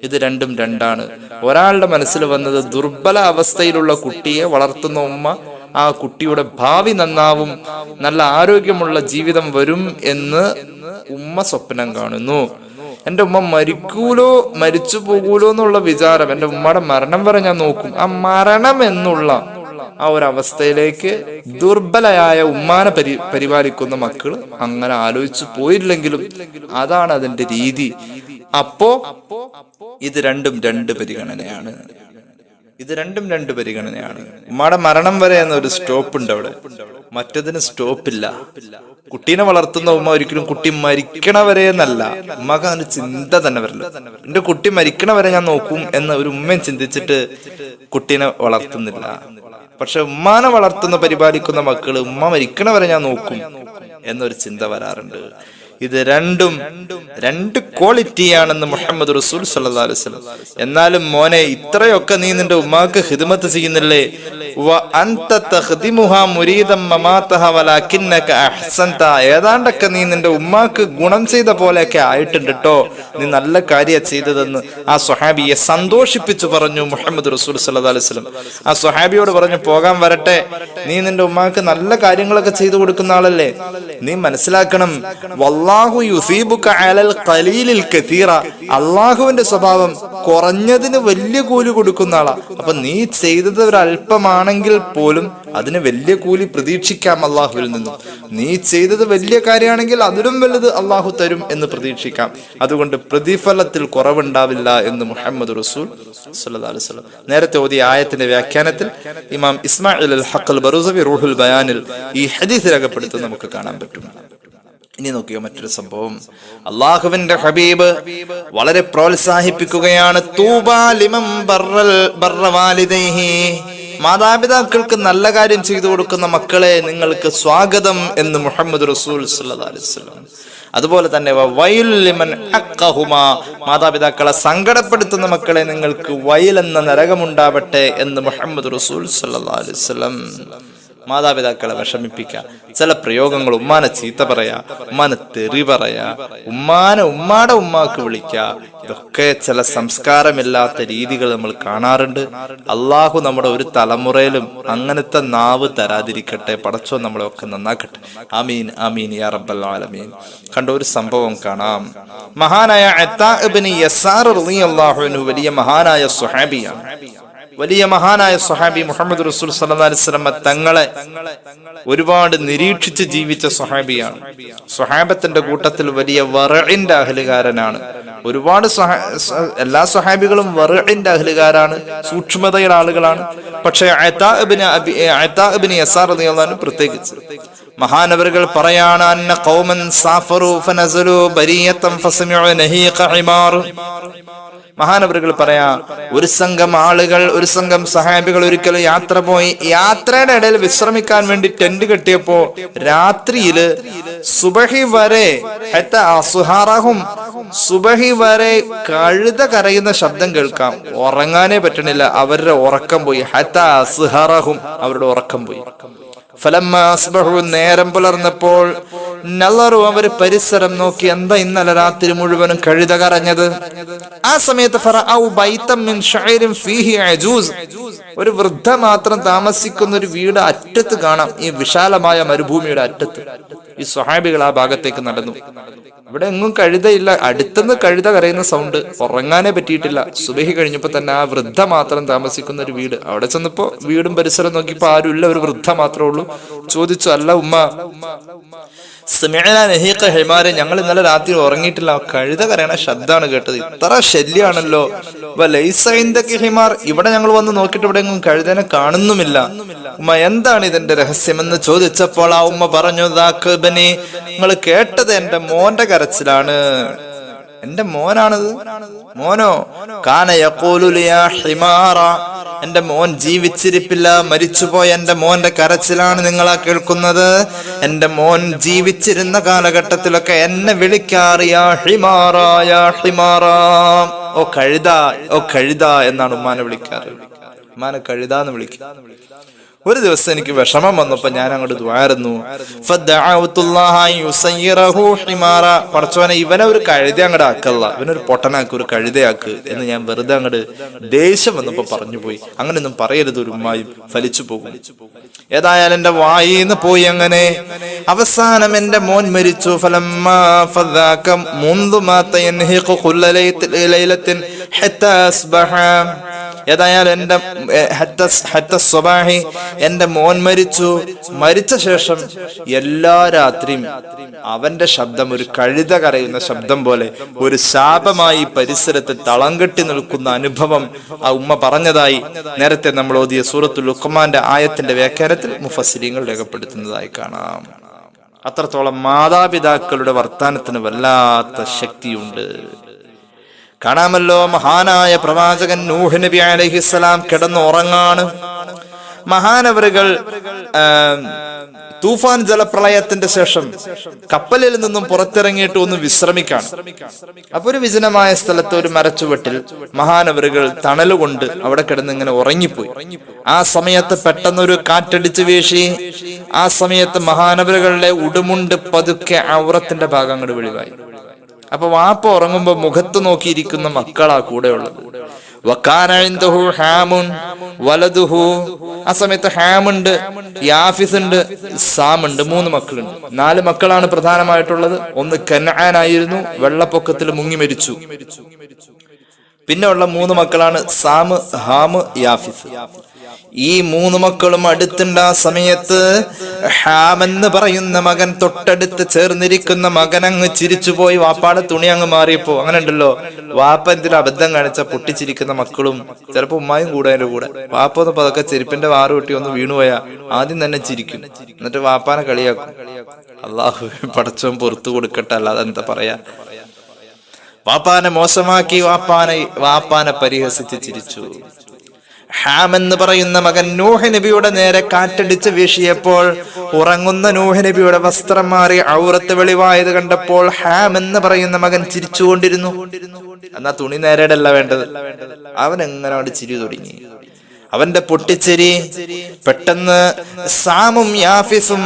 ഇത് രണ്ടും രണ്ടാണ്. ഒരാളുടെ മനസ്സിൽ വന്നത് ദുർബല അവസ്ഥയിലുള്ള കുട്ടിയെ വളർത്തുന്ന ഉമ്മ, ആ കുട്ടിയുടെ ഭാവി നന്നാവും, നല്ല ആരോഗ്യമുള്ള ജീവിതം വരും എന്ന് ഉമ്മ സ്വപ്നം കാണുന്നു. എന്റെ ഉമ്മ മരിച്ചു പോകൂലോ എന്നുള്ള വിചാരം, എന്റെ ഉമ്മയുടെ മരണം വരെ ഞാൻ നോക്കും. ആ മരണം എന്നുള്ള ആ ഒരു അവസ്ഥയിലേക്ക് ദുർബലയായ ഉമ്മാനെ പരിപാലിക്കുന്ന മക്കള് അങ്ങനെ ആലോചിച്ചു പോയില്ലെങ്കിലും അതാണ് അതിന്റെ രീതി. അപ്പോ ഇത് രണ്ടും രണ്ട് പരിഗണനയാണ്. ഉമ്മയുടെ മരണം വരെ എന്നൊരു സ്റ്റോപ്പ് ഉണ്ട് അവിടെ, മറ്റതിന് സ്റ്റോപ്പില്ല. കുട്ടീനെ വളർത്തുന്ന ഉമ്മ ഒരിക്കലും കുട്ടി മരിക്കണവരെ എന്നല്ല, ഉമ്മക്ക് അങ്ങനെ ചിന്ത തന്നെ വരില്ല. എന്റെ കുട്ടി മരിക്കണവരെ ഞാൻ നോക്കും എന്ന ഒരു ഉമ്മയും ചിന്തിച്ചിട്ട് കുട്ടീനെ വളർത്തുന്നില്ല. പക്ഷെ ഉമ്മാനെ വളർത്തുന്ന പരിപാലിക്കുന്ന മക്കള് ഉമ്മ മരിക്കണവരെ ഞാൻ നോക്കും എന്നൊരു ചിന്ത വരാറുണ്ട്. ഇത് രണ്ട് ക്വാളിറ്റിയാണെന്ന് മുഹമ്മദ് റസൂൽ സല്ലല്ലാഹു അലൈഹി വസല്ലം. എന്നാലും മോനെ, ഇത്രയൊക്കെ നീ നിന്റെ ഉമ്മാക്ക് ഖിദ്മത്ത് ചെയ്യുന്നില്ലേ? ഏതാണ്ടൊക്കെ നീ നിന്റെ ഉമ്മാക്ക് ഗുണം ചെയ്ത പോലെയൊക്കെ ആയിട്ടുണ്ട് കേട്ടോ, നീ നല്ല കാര്യം ചെയ്തതെന്ന് ആ സ്വഹാബിയെ സന്തോഷിപ്പിച്ചു പറഞ്ഞു മുഹമ്മദ് റസൂൽ സല്ലല്ലാഹു അലൈഹി വസല്ലം. ആ സ്വഹാബിയോട് പറഞ്ഞു, പോകാൻ വരട്ടെ, നീ നിന്റെ ഉമ്മാക്ക് നല്ല കാര്യങ്ങളൊക്കെ ചെയ്തു കൊടുക്കുന്ന ആളല്ലേ, നീ മനസ്സിലാക്കണം, വല്ലാഹു യുസീബുക അലൽ ഖലീലിൽ കതീറ, അള്ളാഹുവിന്റെ സ്വഭാവം കുറഞ്ഞതിന് വലിയ കൂലി കൊടുക്കുന്ന ആളാ. അപ്പൊ നീ ചെയ്തത് ഒരു അല്പമാണെങ്കിൽ പോലും അതിന് വലിയ കൂലി പ്രതീക്ഷിക്കാം അള്ളാഹുവിൽ നിന്നും. നീ ചെയ്തത് വലിയ കാര്യമാണെങ്കിൽ അതിലും വലുത് അള്ളാഹു തരും എന്ന് പ്രതീക്ഷിക്കാം. അതുകൊണ്ട് പ്രതിഫലത്തിൽ കുറവുണ്ടാവില്ല എന്ന് മുഹമ്മദ് റസൂൽ സല്ലല്ലാഹു അലൈഹി വസല്ലം. നേരത്തെ ഓതിയ ആയത്തിന്റെ വ്യാഖ്യാനത്തിൽ ഇമാം ഇസ്മാഇൽ അൽ ഹഖ് അൽ ബറൂസവി റൂഹുൽ ബയാനിൽ ഈ ഹദീസ് രേഖപ്പെടുത്തുന്നത് നമുക്ക് കാണാൻ പറ്റും. ഇനി നോക്കിയോ മറ്റൊരു സംഭവം, അള്ളാഹുവിന്റെ ഹബീബ് വളരെ പ്രോത്സാഹിപ്പിക്കുകയാണ്, തൂബാ ലിമൻ ബർറ വാലിദൈഹി, മാതാപിതാക്കൾക്ക് നല്ല കാര്യം ചെയ്തു കൊടുക്കുന്ന മക്കളെ നിങ്ങൾക്ക് സ്വാഗതം എന്ന് മുഹമ്മദ് റസൂൽ സല്ലല്ലാഹു അലൈഹി വസല്ലം. അതുപോലെ തന്നെ വയലുൽ ലിമൻ അഖഹുമാ, മാതാപിതാക്കളെ സങ്കടപ്പെടുത്തുന്ന മക്കളെ നിങ്ങൾക്ക് വയലെന്ന നരകമുണ്ടാവട്ടെ എന്ന് മുഹമ്മദ് റസൂൽ സല്ലല്ലാഹു അലൈഹി വസല്ലം. മാതാപിതാക്കളെ വിഷമിപ്പിക്കുക, ചില പ്രയോഗങ്ങൾ, ഉമ്മാനെ ചീത്ത പറയാ, ഉമ്മാനെ തെറി പറയാ, ഉമ്മാടെ ഉമ്മാക്ക് വിളിക്കുക, ഇതൊക്കെ ചില സംസ്കാരമില്ലാത്ത രീതികൾ നമ്മൾ കാണാറുണ്ട്. അള്ളാഹു നമ്മുടെ ഒരു തലമുറയിലും അങ്ങനത്തെ നാവ് തരാതിരിക്കട്ടെ, പടച്ചോ നമ്മളെ ഒക്കെ നന്നാക്കട്ടെ. ആമീൻ ആമീൻ യാ റബ്ബൽ ആലമീൻ. കണ്ട ഒരു സംഭവം കാണാം, മഹാനായ അത്താ ഇബ്നു യസാർ റളിയല്ലാഹു അൻഹു വലിയ മഹാനായ സ്വഹാബിയാണ്. വലിയ മഹാനായ സ്വഹാബി മുഹമ്മദ് റസൂൽ സല്ലല്ലാഹു അലൈഹി വസല്ലം തങ്ങളെ ഒരുപാട് നിരീക്ഷിച്ച് ജീവിച്ച സ്വഹാബിയാണ്. സ്വഹാബത്തിന്റെ കൂട്ടത്തിൽ വലിയ വറഇന്റെ അഹ്ലുകാരനാണ്. ഒരുപാട് എല്ലാ സ്വഹാബികളും വറഇന്റെ അഹ്ലുകാരാണ്, സൂക്ഷ്മതയുടെ ആളുകളാണ്. പക്ഷേ അത്താ ഇബ്നു യസാർ റളിയല്ലാഹു അൻഹു പ്രത്യേകിച്ച് മഹാനവറുകൾ പറയാണ്, അന്ന ഖൗമൻ സാഫറു ഫനസലു ബരിയതൻ ഫസമിഉ നഹീഖ ഹിമാർ. മഹാനവറുകൾ പറയാ, ഒരു സംഘം ആളുകൾ, ഒരു സംഘം സഹാബികൾ ഒരിക്കലും യാത്ര പോയി. യാത്രയുടെ ഇടയിൽ വിശ്രമിക്കാൻ വേണ്ടി ടെന്റ് കെട്ടിയപ്പോ രാത്രിയില് സുബഹി വരെ സുബഹി വരെ കഴുത കരയുന്ന ശബ്ദം കേൾക്കാം. ഉറങ്ങാനേ പറ്റണില്ല, അവരുടെ ഉറക്കം പോയി. അവരുടെ ഉറക്കം പോയി. നേരം പുലർന്നപ്പോൾ നളറു, അവര് പരിസരം നോക്കി, എന്താ ഇന്നലെ രാത്രി മുഴുവനും കഴുത കരഞ്ഞത്. ആ സമയത്ത് ഒരു വൃദ്ധ മാത്രം താമസിക്കുന്ന ഒരു വീട് അറ്റത്ത് കാണാം, ഈ വിശാലമായ മരുഭൂമിയുടെ അറ്റത്ത്. ഈ സ്വഹാബികൾ ആ ഭാഗത്തേക്ക് നടന്നു. ഇവിടെ എങ്ങും കഴുതയില്ല, അടുത്തുനിന്ന് കഴുത കരയുന്ന സൗണ്ട്. ഉറങ്ങാനേ പറ്റിയിട്ടില്ല. സുബഹി കഴിഞ്ഞപ്പോ തന്നെ ആ വൃദ്ധ മാത്രം താമസിക്കുന്ന ഒരു വീട്. അവിടെ ചെന്നപ്പോ വീടും പരിസരം നോക്കിയപ്പോ ആരുമില്ല, ഒരു വൃദ്ധ മാത്രമേ ഉള്ളൂ. ചോദിച്ചു, അല്ല ഉമ്മ, ഹിമാരെ, ഞങ്ങൾ ഇന്നലെ രാത്രി ഉറങ്ങിയിട്ടില്ല, കഴുത കരയണ ശബ്ദമാണ് കേട്ടത്, ഇത്ര ശല്യാണല്ലോ. ഹിമാർ, ഇവിടെ ഞങ്ങൾ വന്ന് നോക്കിയിട്ട് ഇവിടെ എങ്ങും കഴുതനെ കാണുന്നുമില്ല. ഉമ്മ, എന്താണ് ഇതിന്റെ രഹസ്യമെന്ന് ചോദിച്ചപ്പോൾ ആ ഉമ്മ പറഞ്ഞു, നിങ്ങൾ കേട്ടത് എന്റെ മോന്റെ കരച്ചിലാണ്. എന്റെ മോനാണത്. മോനോ? കാന യഖൂലു യാ ഹിമാറ, എന്റെ മോൻ ജീവിച്ചിരിപ്പില്ല, മരിച്ചുപോയ എന്റെ മോന്റെ കരച്ചിലാണ് നിങ്ങളാ കേൾക്കുന്നത്. എന്റെ മോൻ ജീവിച്ചിരുന്ന കാലഘട്ടത്തിലൊക്കെ എന്നെ വിളിക്കാറ് യാ ഹിമാറ, യാ ഹിമാറ, ഓ കഴുത, ഓ കഴുത എന്നാണ് ഉമ്മാനെ വിളിക്കാറ്. ഉമ്മാനെ കഴുതാന്ന് വിളിക്കുക. ഒരു ദിവസം എനിക്ക് വിഷമം വന്നപ്പോ ഞാൻ അങ്ങോട്ട് ദ്വാരുന്നു, പടച്ചോനെ ഇവനെ ഒരു കഴുത അങ്ങോട്ട് ആക്കല്ല, ഇവനൊരു പൊട്ടനാക്ക്, ഒരു കഴുതയാക്ക് എന്ന് ഞാൻ വെറുതെ അങ്ങോട്ട് ദേഷ്യം വന്നപ്പോ പറഞ്ഞു പോയി. അങ്ങനെയൊന്നും പറയരുത്, ഒരു ഉമ്മായും ഫലിച്ചു പോകും. ഏതായാലും എന്റെ വായിന്ന് പോയി. അങ്ങനെ അവസാനം എന്റെ മോൻ മരിച്ചു. ഏതായാലും എന്റെ മോൻ മരിച്ചു. മരിച്ച ശേഷം എല്ലാ രാത്രിയും അവന്റെ ശബ്ദം ഒരു കഴുത കരയുന്ന ശബ്ദം പോലെ ഒരു ശാപമായി പരിസരത്ത് തളം കെട്ടി നിൽക്കുന്ന അനുഭവം ആ ഉമ്മ പറഞ്ഞതായി നേരത്തെ നമ്മൾ ഓതിയ സൂറത്തുൽ ലുഖ്മാന്റെ ആയത്തിന്റെ വ്യാഖ്യാനത്തിൽ മുഫസ്സിരീങ്ങൾ രേഖപ്പെടുത്തുന്നതായി കാണാം. അത്രത്തോളം മാതാപിതാക്കളുടെ വർത്താനത്തിന് വല്ലാത്ത ശക്തിയുണ്ട്. കാണാമല്ലോ, മഹാനായ പ്രവാചകൻ നൂഹ് നബി അലൈഹിസ്സലാം കിടന്ന് ഉറങ്ങാണ്. മഹാനവറുകൾ തൂഫാൻ ജലപ്രളയത്തിന്റെ ശേഷം കപ്പലിൽ നിന്നും പുറത്തിറങ്ങിയിട്ട് ഒന്ന് വിശ്രമിക്കാണ്. അപ്പൊ ഒരു വിജനമായ സ്ഥലത്ത് ഒരു മരച്ചുവട്ടിൽ മഹാനവറുകൾ തണലുകൊണ്ട് അവിടെ കിടന്ന് ഇങ്ങനെ ഉറങ്ങിപ്പോയി. ആ സമയത്ത് പെട്ടെന്നൊരു കാറ്റടിച്ച് വീശി. ആ സമയത്ത് മഹാനവറുകളുടെ ഉടുമുണ്ട് പതുക്കെ ഔറത്തിന്റെ ഭാഗം അങ്ങോട്ട് വെളിവായി. അപ്പൊ വാപ്പ ഉറങ്ങുമ്പോ മുഖത്ത് നോക്കിയിരിക്കുന്ന മക്കളാ കൂടെ ഉള്ളത്. ആ സമയത്ത് ഹാമുണ്ട്, യാഫിസ് ഉണ്ട്, സാം ഉണ്ട്. 3 മക്കളുണ്ട്. 4 മക്കളാണ് പ്രധാനമായിട്ടുള്ളത്. ഒന്ന് കനാനായിരുന്നു, വെള്ളപ്പൊക്കത്തിൽ മുങ്ങി മരിച്ചു. പിന്നെ ഉള്ള 3 മക്കളാണ് സാം, ഹാം, യാഫിസ്. ഈ 3 മക്കളും അടുത്തുണ്ട സമയത്ത് ഹാം എന്ന് പറയുന്ന മകൻ തൊട്ടടുത്ത് ചേർന്നിരിക്കുന്ന മകൻ അങ്ങ് ചിരിച്ചുപോയി. വാപ്പാടെ തുണി അങ്ങ് മാറിയപ്പോ അങ്ങനെ ഉണ്ടല്ലോ, വാപ്പ എന്തെങ്കിലും അബദ്ധം കാണിച്ച പൊട്ടിച്ചിരിക്കുന്ന മക്കളും ചിലപ്പോ ഉമ്മായും കൂടെ അതിന്റെ കൂടെ. വാപ്പ ഒന്ന് പതൊക്കെ ചെരുപ്പിന്റെ വാറ് പൊട്ടി ഒന്ന് വീണുപോയാ ആദ്യം തന്നെ ചിരിക്കും, എന്നിട്ട് വാപ്പാനെ കളിയാക്കും. അള്ളാഹു പടച്ചോൻ പുറത്തു കൊടുക്കട്ടെ, അല്ലാതെ എന്താ പറയാ. വാപ്പാനെ മോശമാക്കി, വാപ്പാനെ പരിഹസിച്ച് ചിരിച്ചു. ഹാം എന്ന് പറയുന്ന മകൻ നൂഹ് നബിയുടെ നേരെ കാറ്റടിച്ച് വീശിയപ്പോൾ ഉറങ്ങുന്ന നൂഹ് നബിയുടെ വസ്ത്രം മാറി ഔറത്ത് വെളിവായത് കണ്ടപ്പോൾ ഹാം എന്ന് പറയുന്ന മകൻ ചിരിച്ചുകൊണ്ടിരുന്നു. എന്നാ തുണി നേരെയല്ല വേണ്ടത്. അവൻ എങ്ങനെ അവിടെ ചിരി തുടങ്ങി. അവന്റെ പൊട്ടിച്ചിരി പെട്ടെന്ന് സാമും യാഫിസും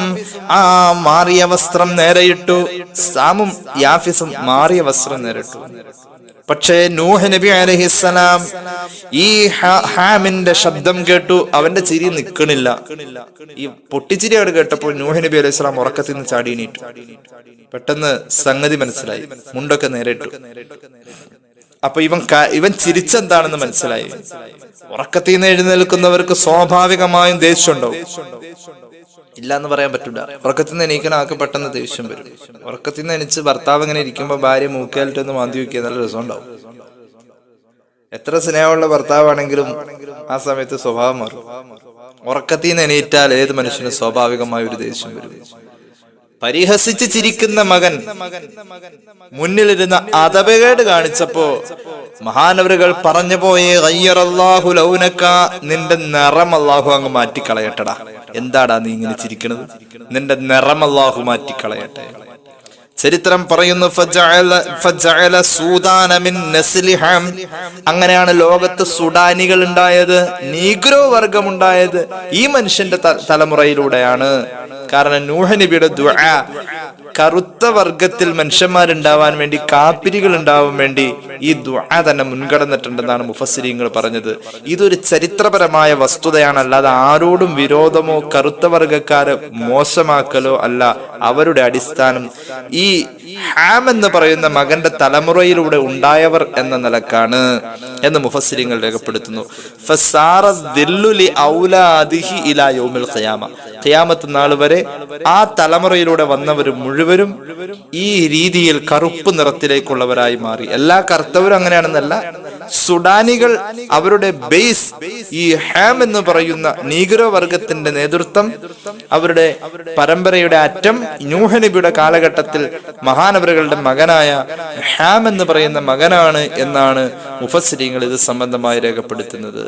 ആ മാറിയ വസ്ത്രം നേരെയിട്ടു. സാമും യാഫിസും മാറിയ വസ്ത്രം നേരിട്ടു. പക്ഷേ നൂഹ് നബി അലൈഹിസ്സലാം ഈ ഹാമിന്റെ ശബ്ദം കേട്ടു. അവന്റെ ചിരി നിൽക്കണില്ല. ഈ പൊട്ടിച്ചിരി അവിടെ കേട്ടപ്പോൾ നൂഹ് നബി അലൈഹിസ്സലാം ഉറക്കത്തിൽ നിന്ന് ചാടി എണീറ്റു. പെട്ടെന്ന് സംഗതി മനസ്സിലായി. മുണ്ടൊക്കെ നേരിട്ടു. അപ്പൊ ഇവൻ ചിരിച്ചെന്താണെന്ന് മനസ്സിലായി. ഉറക്കത്തിൽ നിന്ന് എഴുന്നേൽക്കുന്നവർക്ക് സ്വാഭാവികമായും ദേഷ്യം ഉണ്ടാവും. ഇല്ല എന്ന് പറയാൻ പറ്റില്ല. ഉറക്കത്തിൽ നിന്ന് എണീക്കാൻ ആൾക്ക് പെട്ടെന്ന് ദേഷ്യം വരും. ഉറക്കത്തിൽ നിന്ന് എണീച്ച് ഭർത്താവ് ഇങ്ങനെ ഇരിക്കുമ്പോ ഭാര്യ മൂക്കാലിട്ടൊന്ന് മാന്തി വെക്കിയ നല്ല രസം ഉണ്ടാവും. എത്ര സ്നേഹമുള്ള ഭർത്താവാണെങ്കിലും ആ സമയത്ത് സ്വഭാവം മാറും. ഉറക്കത്തിൽ നിന്ന് എണീറ്റാൽ ഏത് മനുഷ്യനും സ്വാഭാവികമായ ഒരു ദേഷ്യം വരും. പരിഹസിച്ച് ചിരിക്കുന്ന മകൻ മുന്നിലിരുന്ന അതപകേട് കാണിച്ചപ്പോ മഹാനവറുകൾ പറഞ്ഞു പോയേ ഗയ്യറല്ലാഹു ലൗനക, നിന്റെ നിറം അല്ലാഹു അങ്ങ് മാറ്റിക്കളയട്ടടാ. എന്താടാ നീ ഇങ്ങനെ ചിരിക്കണത്? നിന്റെ നിറം അല്ലാഹു മാറ്റിക്കളയട്ടെ. ചരിത്രം പറയുന്നു അങ്ങനെയാണ് ലോകത്ത് സുഡാനികൾ ഉണ്ടായത്, നീഗ്രോ വർഗം ഉണ്ടായത് ഈ മനുഷ്യന്റെ തലമുറയിലൂടെയാണ്. കാരണം നൂഹ് നബിയുടെ ദുആ കറുത്ത വർഗത്തിൽ മനുഷ്യന്മാരുണ്ടാവാൻ വേണ്ടി, കാപ്പിരികൾ ഉണ്ടാവാൻ വേണ്ടി ഈ ദുആ തന്നെ മുൻകടന്നിട്ടുണ്ടെന്നാണ് മുഫസ്സിരീങ്ങൾ പറഞ്ഞത്. ഇതൊരു ചരിത്രപരമായ വസ്തുതയാണ്, അല്ലാതെ ആരോടും വിരോധമോ കറുത്ത വർഗക്കാരെ മോശമാക്കലോ അല്ല അവരുടെ അടിസ്ഥാനം. ഈ ഹാം എന്ന് പറയുന്ന മകന്റെ തലമുറയിലൂടെ ഉണ്ടായവർ എന്ന നിലക്കാണ് എന്ന് മുഫസ്സിരീങ്ങൾ രേഖപ്പെടുത്തുന്നു. ഖിയാമത്ത് നാൾ വരെ ആ തലമുറയിലൂടെ വന്നവർ മുഴുവനും ഈ രീതിയിൽ കറുപ്പ് നിറത്തിലേക്കുള്ളവരായി മാറി. എല്ലാ കറുത്തവരും അങ്ങനെയാണെന്നല്ല, സുഡാനികൾ അവരുടെ ബേസ് ഈ ഹാം എന്ന് പറയുന്ന നീഗ്രോ വർഗത്തിന്റെ നേതൃത്വം, അവരുടെ പരമ്പരയുടെ അറ്റം നൂഹ് നബിയുടെ കാലഘട്ടത്തിൽ മഹാനവറുകളുടെ മകനായ ഹാം എന്ന് പറയുന്ന മകനാണ് എന്നാണ് മുഫസ്സിരീങ്ങൾ ഇത് സംബന്ധമായി രേഖപ്പെടുത്തുന്നത്.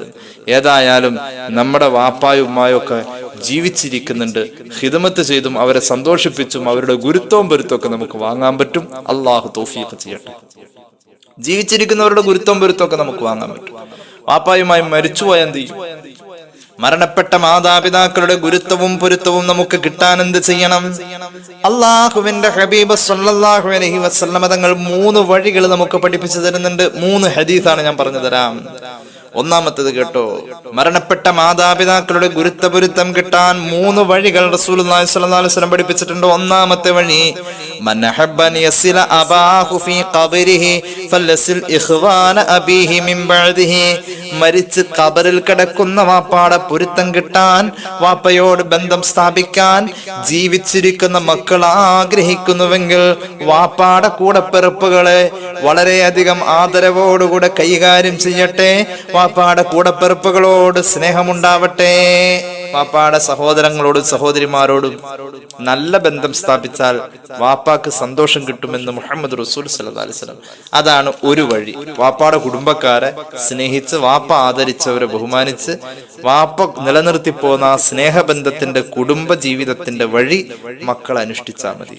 ഏതായാലും നമ്മുടെ വാപ്പായും ഉമ്മായും ഒക്കെ ജീവിച്ചിരിക്കുന്നുണ്ട്. ഖിദ്മത്ത് ചെയ്തും അവരെ സന്തോഷിപ്പിച്ചും അവരുടെ ഗുരുത്വവും പൊരുത്തവും ഒക്കെ നമുക്ക് വാങ്ങാൻ പറ്റും. അള്ളാഹു തൗഫീഖ് ചെയ്യട്ടെ. ജീവിച്ചിരിക്കുന്നവരുടെ ഗുരുത്വവും പൊരുത്തവും ഒക്കെ നമുക്ക് വാങ്ങാൻ പറ്റും. വാപ്പായുമായി മരിച്ചുപോയ എന്ത് ചെയ്യും? മരണപ്പെട്ട മാതാപിതാക്കളുടെ ഗുരുത്വവും പൊരുത്തവും നമുക്ക് കിട്ടാൻ എന്ത് ചെയ്യണം? അള്ളാഹുവിന്റെ ഹബീബ് സല്ലല്ലാഹു അലൈഹി വസല്ലമ തങ്ങൾ 3 വഴികൾ നമുക്ക് പഠിപ്പിച്ചു തരുന്നുണ്ട്. 3 ഹദീസാണ് ഞാൻ പറഞ്ഞു തരാം. ഒന്നാമത്തേത് കേട്ടോ, മരണപ്പെട്ട മാതാപിതാക്കളുടെ ഗുരുത്വപൊരുത്തം കിട്ടാൻ 3 വഴികൾ റസൂലുള്ളാഹി സ്വല്ലല്ലാഹു അലൈഹി വസല്ലം പഠിപ്പിച്ചിട്ടുണ്ട്. ഒന്നാമത്തെ വഴി, മൻ അഹബ്ബൻ യസില അബാഹു ഫീ ഖബരിഹി ഫലസിൽ ഇഖ്വാന അബീഹി മിൻ ബഅദിഹി. മരിച്ച് ഖബറിൽ കിടക്കുന്ന വാപ്പാടെ പൊരുത്തം കിട്ടാൻ, വാപ്പയോട് ബന്ധം സ്ഥാപിക്കാൻ ജീവിച്ചിരിക്കുന്ന മക്കൾ ആഗ്രഹിക്കുന്നുവെങ്കിൽ വാപ്പാടെ കൂടപ്പിറപ്പുകളെ വളരെയധികം ആദരവോടുകൂടെ കൈകാര്യം ചെയ്യട്ടെ. വാപ്പാടെ കൂടപ്പിറപ്പുകളോട് സ്നേഹമുണ്ടാവട്ടെ. വാപ്പാടെ സഹോദരങ്ങളോടും സഹോദരിമാരോടും നല്ല ബന്ധം സ്ഥാപിച്ചാൽ വാപ്പാക്ക് സന്തോഷം കിട്ടുമെന്ന് മുഹമ്മദ് റസൂൽ സല്ലല്ലാഹു അലൈഹി വസല്ലം. അതാണ് ഒരു വഴി. വാപ്പാടെ കുടുംബക്കാരെ സ്നേഹിച്ച്, വാപ്പ ആദരിച്ചവരെ ബഹുമാനിച്ച്, വാപ്പ നിലനിർത്തി പോന്ന ആ സ്നേഹബന്ധത്തിന്റെ കുടുംബ ജീവിതത്തിന്റെ വഴി മക്കൾ അനുഷ്ഠിച്ചാൽ മതി.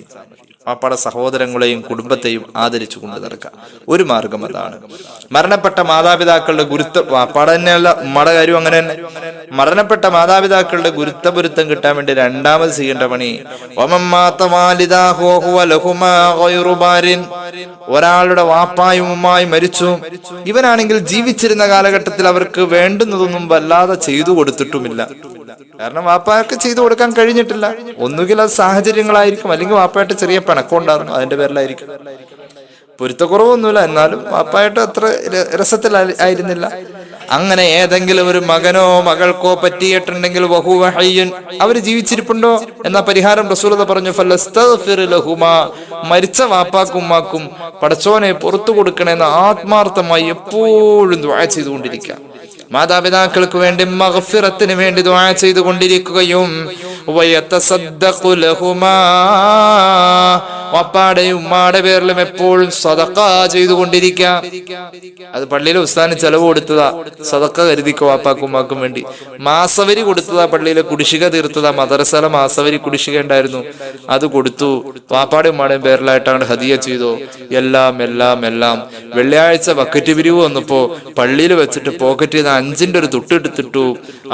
വാപ്പാടെ സഹോദരങ്ങളെയും കുടുംബത്തെയും ആദരിച്ചു കൊണ്ട് നടക്കുക. ഒരു മാർഗം അതാണ്. മരണപ്പെട്ട മാതാപിതാക്കളുടെ വാപ്പാടെ തന്നെയല്ല, ഉമ്മയുടെ കാര്യം അങ്ങനെ തന്നെ. മരണപ്പെട്ട മാതാപിതാക്കളുടെ ഗുരുത്തപൊരുത്തം കിട്ടാൻ വേണ്ടി രണ്ടാമത് ചെയ്യേണ്ട പണി, ഒരാളുടെ വാപ്പായും ഉമ്മായും മരിച്ചു, ഇവനാണെങ്കിൽ ജീവിച്ചിരുന്ന കാലഘട്ടത്തിൽ അവർക്ക് വേണ്ടുന്നതൊന്നും വല്ലാതെ ചെയ്തു കൊടുത്തിട്ടുമില്ല. കാരണം വാപ്പാക്ക് ചെയ്തു കൊടുക്കാൻ കഴിഞ്ഞിട്ടില്ല. ഒന്നുകിൽ അത് സാഹചര്യങ്ങളായിരിക്കും, അല്ലെങ്കിൽ വാപ്പായിട്ട് ചെറിയ പിണക്കം ഉണ്ടായിരുന്നു, അതിന്റെ പേരിലായിരിക്കും. പൊരുത്തക്കുറവൊന്നുമില്ല, എന്നാലും വാപ്പായിട്ട് അത്ര രസത്തിൽ ആയിരുന്നില്ല. അങ്ങനെ ഏതെങ്കിലും ഒരു മകനോ മകൾക്കോ പറ്റിയിട്ടുണ്ടെങ്കിൽ വഹുവ ഹയ്യുൻ, അവര് ജീവിച്ചിരിപ്പുണ്ടോ എന്ന പരിഹാരം റസൂലുള്ളാഹി പറഞ്ഞു, ഫലസ്തഗ്ഫിർ ലഹുമാ, മരിച്ച വാപ്പാക്കും ഉമ്മാക്കും പടച്ചോനെ പുറത്തു കൊടുക്കണമെന്ന് ആത്മാർത്ഥമായി എപ്പോഴും ദുആ ചെയ്തുകൊണ്ടിരിക്കുക. മാതാപിതാക്കൾക്ക് വേണ്ടി മഗ്ഫിറത്തിന് വേണ്ടി ദുആ ചെയ്തുകൊണ്ടിരിക്കുകയും വയതസദ്ദഖു ലഹുമാ, വാപ്പാടെയും ഉമ്മാടെ പേരിലും എപ്പോഴും സദഖ ചെയ്തുകൊണ്ടിരിക്കുക. അത് പള്ളിയിലെ ഉസ്താദിന് ചെലവ് കൊടുത്തതാ, സദഖ കരുതിക്കോ വാപ്പാക്കും ഉമ്മാക്കും വേണ്ടി. മാസവരി കൊടുത്തതാ, പള്ളിയിലെ കുടിശ്ശിക തീർത്തതാ, മദ്രസയിലെ മാസവരി കുടിശ്ശിക ഉണ്ടായിരുന്നു, അത് കൊടുത്തു. വാപ്പാടെയും ഉമ്മാടെയും പേരിലായിട്ടാണ് ഹദിയ ചെയ്തോ. എല്ലാം എല്ലാം എല്ലാം വെള്ളിയാഴ്ച ബക്കറ്റ് പിരിവ് വന്നപ്പോ പള്ളിയിൽ വെച്ചിട്ട് പോക്കറ്റിൽ നിന്ന് 5 ഒരു തുട്ടെടുത്തിട്ടു,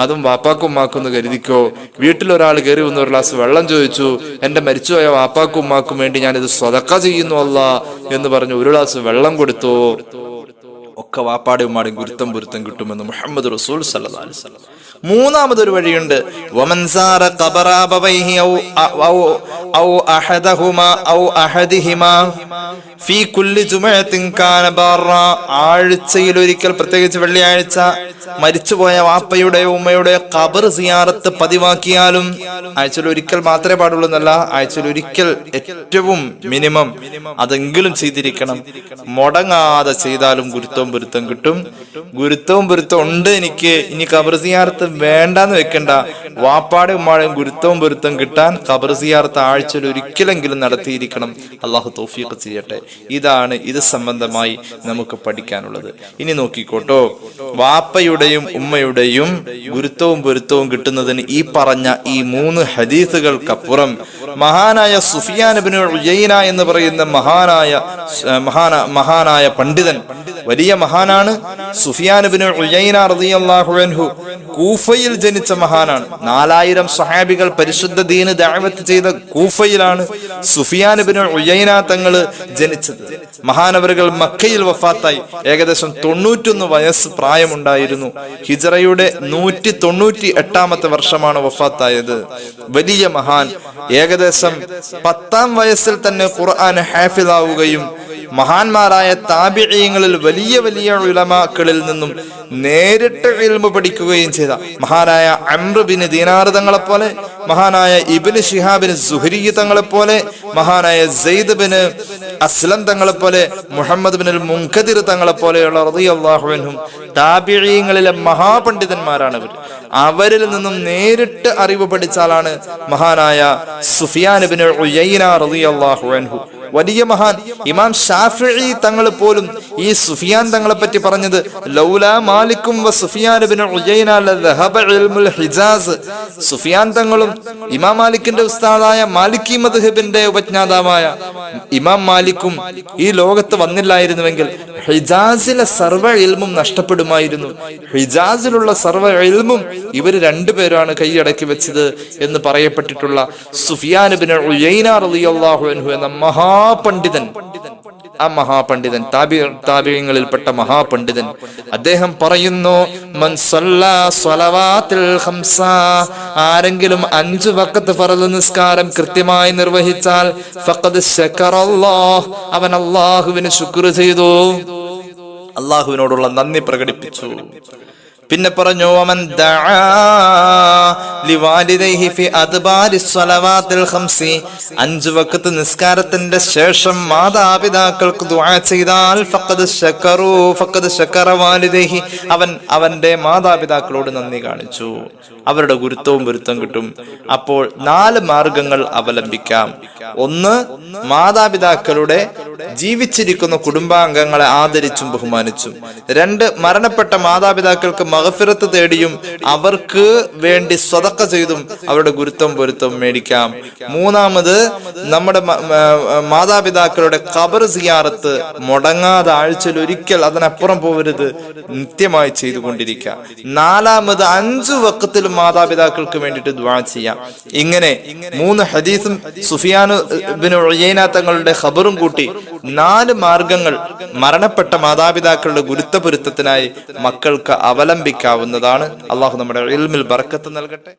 അതും വാപ്പാക്കും ഉമ്മാക്കും എന്ന് കരുതിക്കോ. വീട്ടിലൊരാൾ കയറി വന്ന് ഒരു ഗ്ലാസ് വെള്ളം ചോദിച്ചു, എന്റെ മരിച്ചുപോയ വാപ്പാക്കും ഉമ്മാക്കും വേണ്ടി ഞാനിത് സ്വതക്ക ചെയ്യുന്നു അല്ലാ എന്ന് പറഞ്ഞു ഒരു ഗ്ലാസ് വെള്ളം കൊടുത്തു. ഒക്കെ വാപ്പാടെ ഉമ്മാടെയും പൊരുത്തം കിട്ടുമെന്ന് മുഹമ്മദ് റസൂൽ സല്ലല്ലാഹു അലൈഹി വസല്ലം. മൂന്നാമതൊരു വഴിയുണ്ട്, വമൻസാറ ഖബറ അബവൈഹി ഔ അഹദഹുമാ ഔ അഹദിഹിമാ ഫീ കുല്ലി ജുമഅത്തിൻ കാന ബറ, ആഴ്ചയിൽ ഒരിക്കൽ, പ്രത്യേകിച്ച് വെള്ളിയാഴ്ച, മരിച്ചുപോയ വാപ്പയുടെ ഉമ്മയുടെ ഖബർ സിയാറത്ത് പതിവാക്കിയാലും, ആഴ്ചയിൽ ഒരിക്കൽ മാത്രമേ പാടുള്ളൂ എന്നല്ല, ആഴ്ചയിൽ ഒരിക്കൽ ഏറ്റവും മിനിമം അതെങ്കിലും ചെയ്തിരിക്കണം. മുടങ്ങാതെ ചെയ്താലും പൊരുത്തം കിട്ടും. പൊരുത്തം ഉണ്ട് എനിക്ക്, ഇനി ഖബർ സിയാറത്ത് വേണ്ടാന്ന് വെക്കണ്ട. വാപ്പാടെ ഉമ്മാടെയും പൊരുത്തം കിട്ടാൻ ഖബർ സിയാറത്ത് ആഴ്ചയിൽ ഒരിക്കലെങ്കിലും നടത്തിയിരിക്കണം. അള്ളാഹു തൗഫീഖ് ചെയ്യട്ടെ. ഇതാണ് ഇത് സംബന്ധമായി നമുക്ക് പഠിക്കാനുള്ളത്. ഇനി നോക്കിക്കോട്ടോ, വാപ്പയുടെയും ഉമ്മയുടെയും പൊരുത്തവും കിട്ടുന്നതിന് ഈ പറഞ്ഞ ഈ 3 ഹദീസുകൾക്കപ്പുറം മഹാനായ സുഫിയാൻ ഇബ്നു ഉയൈന എന്ന് പറയുന്ന മഹാനായ പണ്ഡിതൻ, വലിയ മഹാനാണ് സുഫിയാൻ ഇബ്നു ഉയൈന റളിയല്ലാഹു അൻഹു. കൂഫയിൽ ജനിച്ച മഹാനാണ്. 4000 സ്വഹാബികൾ പരിശുദ്ധ ദീന് ദഅവത്ത് ചെയ്ത കൂഫയിലാണ് സുഫിയാൻ ഇബ്നു ഉയൈന തങ്ങൾ ജനിച്ചത്. മഹാനവറുകൾ മക്കയിൽ വഫാത്തായി. ഏകദേശം 91 വയസ്സ് പ്രായമുണ്ടായിരുന്നു. ഹിജ്റയുടെ 198 വർഷമാണ് വഫാത്തായത്. വലിയ മഹാൻ. ഏകദേശം 10ാം വയസ്സിൽ തന്നെ ഖുർആൻ ഹാഫിളാവുകയും മഹാന്മാരായ താബിഈങ്ങളിൽ വലിയ ഉലമാക്കളിൽ നിന്നും നേരിട്ട് ഇൽമു പഠിക്കുകയും ചെയ്ത മഹാനായ അംർ ബിൻ ദീനാർ തങ്ങളെ പോലെ, മഹാനായ ഇബ്നു ശിഹാബിൻ സുഹരി തങ്ങളെ പോലെ, മഹാനായ സെയ്ദ് ബിൻ അസ്ലം തങ്ങളെ പോലെ, മുഹമ്മദ് ബിൻ മുൻകദിർ തങ്ങളെ പോലെയുള്ള റളിയല്ലാഹു അൻഹും താബിഈങ്ങളിലെ മഹാപണ്ഡിതന്മാരാണ് അവർ. അവരിൽ നിന്നും നേരിട്ട് അറിവ് പഠിച്ചാലാണ് മഹാനായ സുഫിയാൻ ഇബ്നു ഉയൈന റളിയല്ലാഹു അൻഹു. വലിയ മഹാൻ. ഇമാം ഷാഫിഈ തങ്ങൾ പോലും ഈ സുഫിയാൻ തങ്ങളെ പറ്റി പറഞ്ഞത്, ലൗലാ മാലിക്കും വ സുഫിയാൻ ഇബ്നു ഉയൈന ലദഹബ ഇൽമുൽ ഹിജാസ്. സുഫിയാൻ തങ്ങളും ഇമാം മാലിക്കിന്റെ ഉസ്താദായ മാലിക്കി മദ്ഹബിന്റെ ഉപജ്ഞാതാവായ ഇമാം മാലിക്കും ഈ ലോകത്ത് വന്നില്ലായിരുന്നുവെങ്കിൽ ഹിജാസിലെ സർവ്വ ഇൽമും നഷ്ടപ്പെടുമായിരുന്നു. ഹിജാസിലുള്ള സർവ്വ ഇൽമും ഇവർ രണ്ടുപേരാണ് കൈയടക്കി വെച്ചത് എന്ന് പറയപ്പെട്ടിട്ടുള്ള സുഫിയാൻ ഇബ്നു ഉയൈന റളിയല്ലാഹു അൻഹു എന്ന മഹാപണ്ഡിതൻ, ആ മഹാപണ്ഡിതൻ, താബിഈങ്ങളിൽപ്പെട്ട മഹാപണ്ഡിതൻ, അദ്ദേഹം പറയുന്നു, മൻ സല്ലാ സ്വലവാത്തിൽ ഖംസ, ആരെങ്കിലും 5 വഖത്ത് ഫർള് നിസ്കാരം കൃത്യമായി നിർവഹിച്ചാൽ ഫഖദ് ശകറല്ലാഹ്, അവൻ അല്ലാഹുവിനെ ശുക്ർ ചെയ്തു, അല്ലാഹുവിനോടുള്ള നന്ദി പ്രകടിപ്പിച്ചു. പിന്നെ പറഞ്ഞു വമൻ ദആ ലിവാലിദൈഹി ഫി അദ്ബാരിസ് സ്വലവാത്തിൽ ഖംസി, 5 വഖത്ത് നിസ്കാരത്തിന്റെ ശേഷം മാതാപിതാക്കൾക്ക് ദുആ ചെയ്താൽ ഫഖദ് ശകറ വാലിദൈഹി, അവന്റെ മാതാപിതാക്കളോട് നന്ദി കാണിച്ചു, അവരുടെ ഗുരുത്വവും പൊരുത്തം കിട്ടും. അപ്പോൾ 4 മാർഗങ്ങൾ അവലംബിക്കാം. 1, മാതാപിതാക്കളുടെ ജീവിച്ചിരിക്കുന്ന കുടുംബാംഗങ്ങളെ ആദരിച്ചും ബഹുമാനിച്ചും. 2, മരണപ്പെട്ട മാതാപിതാക്കൾക്ക് മഗ്ഫിറത്ത് തേടിയും അവർക്ക് വേണ്ടി സ്വതക്ക ചെയ്തും അവരുടെ ഗുരുത്വം പൊരുത്തം മേടിക്കാം. 3, നമ്മുടെ മാതാപിതാക്കളുടെ ഖബർ സിയാറത്ത് മുടങ്ങാതെ ആഴ്ചയിൽ ഒരിക്കൽ, അതിനപ്പുറം പോകരുത്, നിത്യമായി ചെയ്തുകൊണ്ടിരിക്കുക. 4, 5 വഖത്തിലും മാതാപിതാക്കൾക്ക് വേണ്ടിയിട്ട് ദുആ ചെയ്യാം. ഇങ്ങനെ 3 ഹദീസും സുഫിയാൻ ഇബ്നു ഉയൈന തങ്ങളുടെ ഖബറും കൂട്ടി 4 മാർഗങ്ങൾ മരണപ്പെട്ട മാതാപിതാക്കളുടെ ഗുരുത്വ പൊരുത്തത്തിനായി മക്കൾക്ക് അവലംബിക്കാവുന്നതാണ്. അള്ളാഹു നമ്മുടെ ഇൽമിൽ ബർക്കത്ത് നൽകട്ടെ.